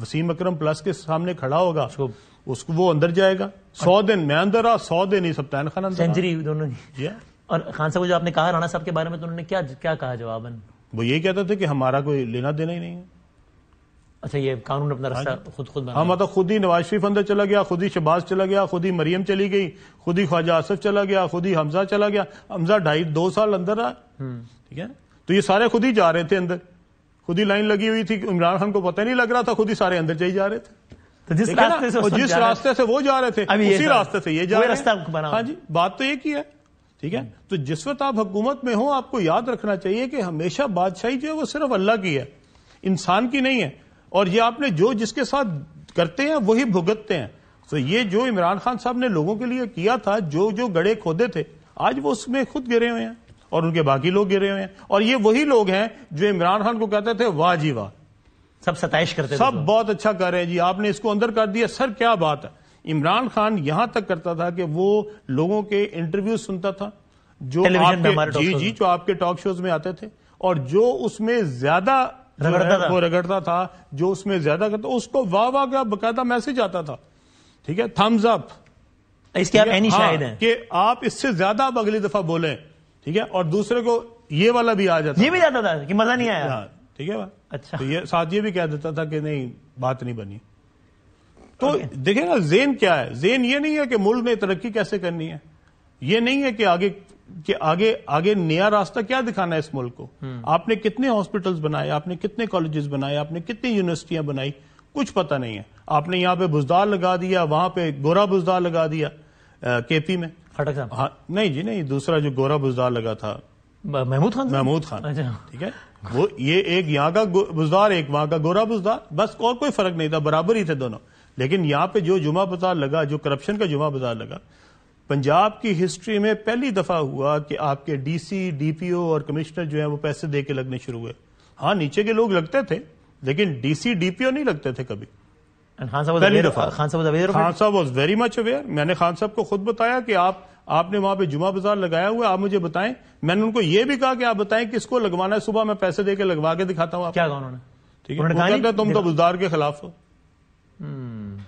وسیم اکرم پلس کے سامنے کھڑا ہوگا اس کو وہ اندر جائے گا. 100 دن میں اندر رہا، 100 دن ہی سبطین خان اندر، سینچری دونوں کی. اور خان صاحب جو آپ نے کہا رانا صاحب کے بارے میں، تو انہوں نے کیا کہا جواباً؟ وہ یہی کہتے تھے کہ ہمارا کوئی لینا دینا ہی نہیں ہے. اچھا، یہ قانون اپنا راستہ خود بنا. ہاں، مطلب خود ہی نواز شریف اندر چلا گیا، خود ہی شہباز چلا گیا، خود ہی مریم چلی گئی، خود ہی خواجہ آصف چلا گیا، خود ہی حمزہ چلا گیا. حمزہ 2.5 سال اندر رہا، ٹھیک ہے. تو یہ سارے خود ہی جا رہے تھے اندر، خود ہی لائن لگی ہوئی تھی، عمران خان کو پتہ نہیں لگ رہا تھا، خود ہی سارے اندر چلے جا رہے تھے. جس راستے سے وہ جا رہے تھے اسی راستے سے یہ جا رہے ہیں. ہاں جی، بات تو ایک ہی ہے، ٹھیک ہے. تو جس وقت آپ حکومت میں ہوں آپ کو یاد رکھنا چاہیے کہ ہمیشہ بادشاہی جو ہے وہ صرف اللہ کی ہے، انسان کی نہیں ہے. اور یہ آپ نے جو جس کے ساتھ کرتے ہیں وہی بھگتتے ہیں. تو یہ جو عمران خان صاحب نے لوگوں کے لیے کیا تھا، جو گڑھے کھودے تھے، آج وہ اس میں خود گرے ہوئے ہیں اور ان کے باقی لوگ گرے ہوئے ہیں. اور یہ وہی لوگ ہیں جو عمران خان کو کہتے تھے واہ جی واہ، سب ستائش کرتے، سب بہت اچھا کر رہے ہیں جی، آپ نے اس کو اندر کر دیا. سر کیا بات ہے. عمران خان یہاں تک کرتا تھا کہ وہ لوگوں کے انٹرویو سنتا تھا جو آپ کے ٹاک شوز میں آتے تھے، اور جو اس میں زیادہ وہ رگڑتا تھا، جو اس میں زیادہ کرتا اس کو واہ واہ کا باقاعدہ میسج آتا تھا، ٹھیک ہے، تھمز اپ، اس کے آپ عینی شاہد ہیں کہ آپ اس سے زیادہ اب اگلی دفعہ بولیں، ٹھیک ہے. اور دوسرے کو یہ والا بھی آ جاتا، یہ بھی جاتا تھا کہ مزہ نہیں آیا، ٹھیک ہے. اچھا، تو یہ ساتھ یہ بھی کہہ دیتا تھا کہ نہیں بات نہیں بنی. تو دیکھیں نا زین کیا ہے. زین یہ نہیں ہے کہ ملک نے ترقی کیسے کرنی ہے، یہ نہیں ہے کہ آگے نیا راستہ کیا دکھانا ہے اس ملک کو. آپ نے کتنے ہاسپٹلز بنائے، آپ نے کتنے کالجز بنائے، آپ نے کتنی یونیورسٹیاں بنائی، کچھ پتہ نہیں ہے. آپ نے یہاں پہ بزدار لگا دیا، وہاں پہ گورا بزدار لگا دیا کے پی میں. ہاں نہیں جی نہیں، دوسرا جو گورا بزدار لگا تھا محمود خان، ٹھیک ہے. وہ یہ ایک یہاں کا بزدار، ایک وہاں کا گورا بزدار، بس اور کوئی فرق نہیں تھا، برابر ہی تھے دونوں. لیکن یہاں پہ جو جمعہ بازار لگا، جو کرپشن کا جمعہ بازار لگا، پنجاب کی ہسٹری میں پہلی دفعہ ہوا کہ آپ کے ڈی سی، ڈی پی او اور کمشنر جو ہیں وہ پیسے دے کے لگنے شروع ہوئے. ہاں نیچے کے لوگ لگتے تھے لیکن ڈی سی، ڈی پی او نہیں لگتے تھے کبھی. پہلی دفعہ خان صاحب واز ویری مچ اویئر. میں نے خان صاحب کو خود بتایا کہ آپ نے وہاں پہ جمعہ بازار لگایا ہوا ہے، آپ مجھے بتائیں. میں نے ان کو یہ بھی کہا کہ آپ بتائیں کس کو لگوانا ہے، صبح میں پیسے دے کے لگوا کے دکھاتا ہوں. کیا کہا انہوں نے؟ ٹھیک ہے، تم تو بزدار کے خلاف ہو.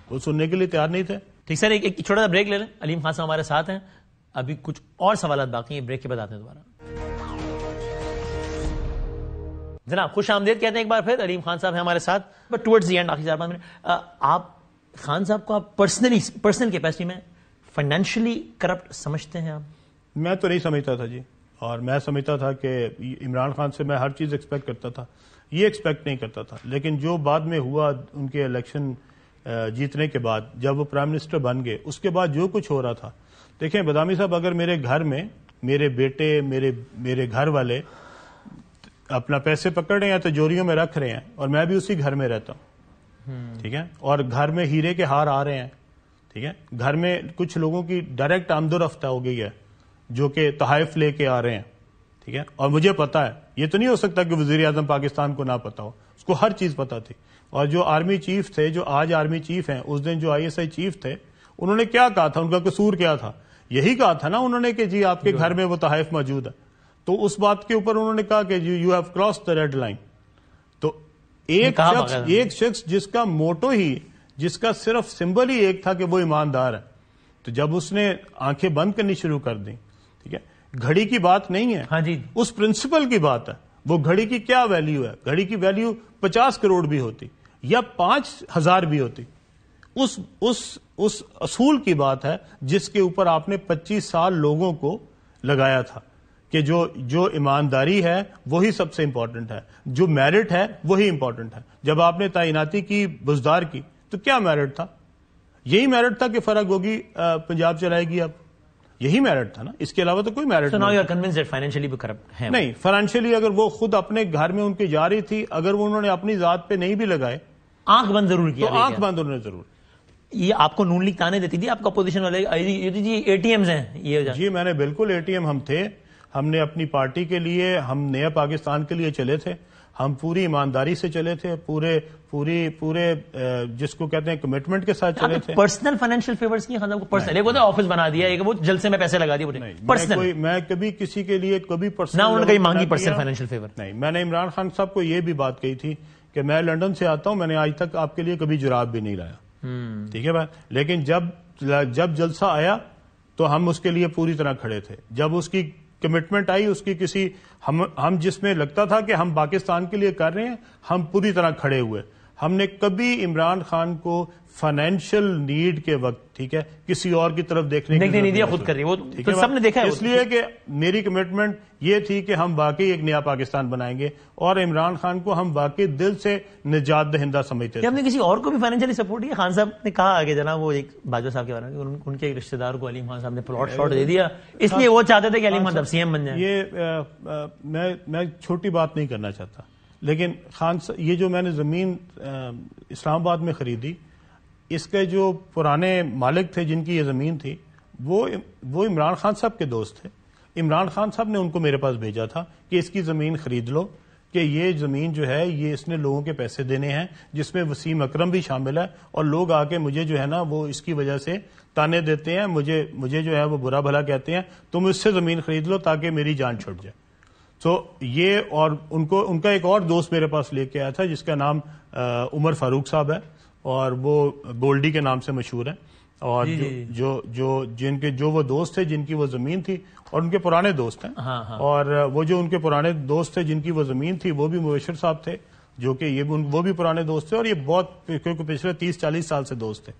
وہ سننے کے لیے تیار نہیں تھے. ٹھیک سر، ایک چھوٹا سا بریک لے لیں. علیم خان صاحب ہمارے ساتھ ہیں، ابھی کچھ اور سوالات باقی ہیں، بریک کے بعد آتے ہیں دوبارہ. جناب خوش آمدید کہتے ہیں ایک بار پھر. علیم خان صاحب ہیں ہمارے ساتھ. بٹ ٹورڈز دی اینڈ آخری 4-5 منٹ، آپ خان صاحب کو آپ پرسنل کیپیسٹی میں فائنینشلی کرپٹ سمجھتے ہیں؟ آپ؟ میں تو نہیں سمجھتا تھا جی، اور میں سمجھتا تھا کہ عمران خان سے میں ہر چیز ایکسپیکٹ کرتا تھا، یہ ایکسپیکٹ نہیں کرتا تھا. لیکن جو بعد میں ہوا ان کے الیکشن جیتنے کے بعد، جب وہ پرائم منسٹر بن گئے، اس کے بعد جو کچھ ہو رہا تھا، دیکھیں بدامی صاحب، اگر میرے گھر میں میرے بیٹے، میرے گھر والے اپنا پیسے پکڑ رہے ہیں، تجوریوں میں رکھ رہے ہیں، اور میں بھی اسی گھر میں رہتا ہوں، ٹھیک ہے، اور گھر میں ہیرے کے ہار آ رہے ہیں، ٹھیک ہے، گھر میں کچھ لوگوں کی ڈائریکٹ آمد و رفت ہو گئی ہے جو کہ تحائف لے کے آ رہے ہیں، ٹھیک ہے، اور مجھے پتا ہے. یہ تو نہیں ہو سکتا کہ وزیر اعظم پاکستان کو نہ پتا ہو، اس کو ہر چیز پتا تھی. اور جو آرمی چیف تھے، جو آج آرمی چیف ہیں، اس دن جو آئی ایس آئی چیف تھے، انہوں نے کیا کہا تھا؟ ان کا قصور کیا تھا؟ یہی کہا تھا نا انہوں نے کہ جی آپ کے گھر میں وہ تحائف موجود ہے. تو اس بات کے اوپر انہوں نے کہا کہ you have cross the red line. تو ایک شخص جس کا موٹو ہی، جس کا صرف سمبل ہی ایک تھا کہ وہ ایماندار ہے، تو جب اس نے آنکھیں بند کرنی شروع کر دیں، ٹھیک ہے، گھڑی کی بات نہیں ہے، ہاں جی، اس پرنسپل کی بات ہے. وہ گھڑی کی کیا ویلیو ہے؟ گھڑی کی ویلیو 50 کروڑ بھی ہوتی یا 5000 بھی ہوتی. اس اصول کی بات ہے جس کے اوپر آپ نے 25 سال لوگوں کو لگایا تھا کہ جو ایمانداری ہے وہی سب سے امپورٹنٹ ہے، جو میرٹ ہے وہی امپورٹنٹ ہے. جب آپ نے تعیناتی کی، بزدار کی، تو کیا میرٹ تھا؟ یہی میرٹ تھا کہ فرق ہوگی پنجاب چلائے گی. اب یہی میرٹ تھا نا، اس کے علاوہ تو کوئی میرٹ نہیں. فائنینشلی اگر وہ خود اپنے گھر میں ان کی جا رہی تھی، اگر وہ انہوں نے اپنی ذات پہ نہیں بھی لگائے، آنکھ بند ضرور کیا، تو آنکھ بند انہوں نے ضرور. یہ آپ کو نون لیگ تانے دیتی تھی، آپ کا اپوزیشن والے جی اے ٹی ایمز ہیں یہ؟ جی میں نے بالکل اے ٹی ایم ہم تھے. ہم نے اپنی پارٹی کے لیے، ہم نیا پاکستان کے لیے چلے تھے. ہم پوری ایمانداری سے چلے تھے، پورے جس کو کہتے ہیں کمٹمنٹ کے ساتھ چلے تھے. پرسنل فائنینشیل فیورز کی خاندان کو پرسنل ایک ہوتا ہے آفس بنا دیا، ایک وہ جلسے میں پیسے لگا دیے. پرسنل میں کبھی کسی کے لیے کبھی پرسنل نہ انہوں نے کہیں مانگی پرسنل فائنینشیل فیور نہیں. میں نے عمران خان صاحب کو یہ بھی بات کہی تھی کہ میں لنڈن سے آتا ہوں، میں نے آج تک آپ کے لیے کبھی جراب بھی نہیں لایا، ٹھیک ہے بھائی. لیکن جب جلسہ آیا تو ہم اس کے لیے پوری طرح کھڑے تھے. جب اس کی کمٹمنٹ آئی، اس کی کسی ہم جس میں لگتا تھا کہ ہم پاکستان کے لیے کر رہے ہیں، ہم پوری طرح کھڑے ہوئے. ہم نے کبھی عمران خان کو فائنینشیل نیڈ کے وقت، ٹھیک ہے، کسی اور کی طرف دیکھنے نہیں دیا، خود کر رہی وہ سب نے دیکھا ہے. اس لیے کہ میری کمٹمنٹ یہ تھی کہ ہم واقعی ایک نیا پاکستان بنائیں گے، اور عمران خان کو ہم واقعی دل سے نجات دہندہ سمجھتے تھے. ہم نے کسی اور کو بھی فائنینشیلی سپورٹ کیا؟ خان صاحب نے کہا آگے جناب، وہ ایک باجوہ صاحب کے بارے میں، ان کے رشتہ دار کو علیم خان صاحب نے پلاٹ شاٹ دے دیا، اس لیے وہ چاہتے تھے کہ علیم خان سی ایم بن جائیں. یہ میں چھوٹی بات نہیں کرنا چاہتا، لیکن یہ جو میں نے زمین اسلام آباد میں خریدی، اس کے جو پرانے مالک تھے جن کی یہ زمین تھی، وہ عمران خان صاحب کے دوست تھے. عمران خان صاحب نے ان کو میرے پاس بھیجا تھا کہ اس کی زمین خرید لو، کہ یہ زمین جو ہے یہ اس نے لوگوں کے پیسے دینے ہیں، جس میں وسیم اکرم بھی شامل ہے، اور لوگ آ کے مجھے جو ہے نا وہ اس کی وجہ سے تانے دیتے ہیں، مجھے جو ہے وہ برا بھلا کہتے ہیں. تم اس سے زمین خرید لو تاکہ میری جان چھوٹ جائے. تو یہ، اور ان کا ایک اور دوست میرے پاس لے کے آیا تھا جس کا نام عمر فاروق صاحب ہے، اور وہ گولڈی کے نام سے مشہور ہے. اور جو وہ دوست تھے جن کی وہ زمین تھی، اور ان کے پرانے دوست ہیں، اور وہ جو ان کے پرانے دوست تھے جن کی وہ زمین تھی، وہ بھی مبشر صاحب تھے، جو کہ وہ بھی پرانے دوست تھے، اور یہ بہت کیونکہ پچھلے 30-40 سال سے دوست تھے.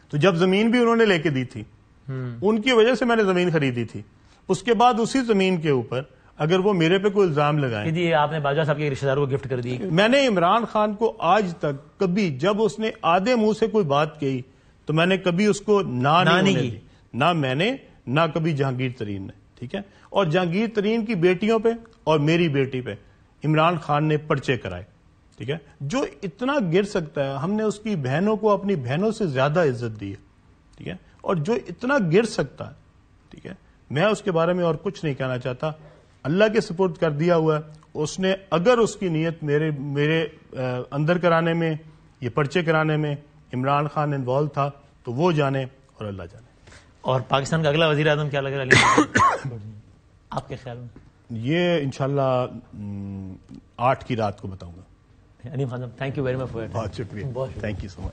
تو جب زمین بھی انہوں نے لے کے دی تھی، ان کی وجہ سے میں نے زمین خریدی تھی. اس کے بعد اسی زمین کے اوپر اگر وہ میرے پہ کوئی الزام لگائیں، جی آپ نے باجوہ صاحب کے رشتہ داروں کو گفٹ کر دی. میں نے عمران خان کو آج تک کبھی، جب اس نے آدھے منہ سے کوئی بات کہی تو میں نے کبھی اس کو نہیں کی، نہ میں نے، نہ کبھی جہانگیر ترین نے، ٹھیک ہے. اور جہانگیر ترین کی بیٹیوں پہ اور میری بیٹی پہ عمران خان نے پرچے کرائے، ٹھیک ہے. جو اتنا گر سکتا ہے، ہم نے اس کی بہنوں کو اپنی بہنوں سے زیادہ عزت دی ہے. ٹھیک ہے. اور جو اتنا گر سکتا ہے، ٹھیک ہے، میں اس کے بارے میں اور کچھ نہیں کہنا چاہتا. اللہ کے سپرد کر دیا ہوا ہے. اس نے اگر اس کی نیت میرے اندر کرانے میں، یہ پرچے کرانے میں عمران خان انوالو تھا تو وہ جانے اور اللہ جانے. اور پاکستان کا اگلا وزیر اعظم کیا لگ رہا ہے آپ کے خیال میں؟ یہ انشاءاللہ 8 کی رات کو بتاؤں گا. انیم خان صاحب، thank you very much for your time. بہت شکریہ. Thank you so much.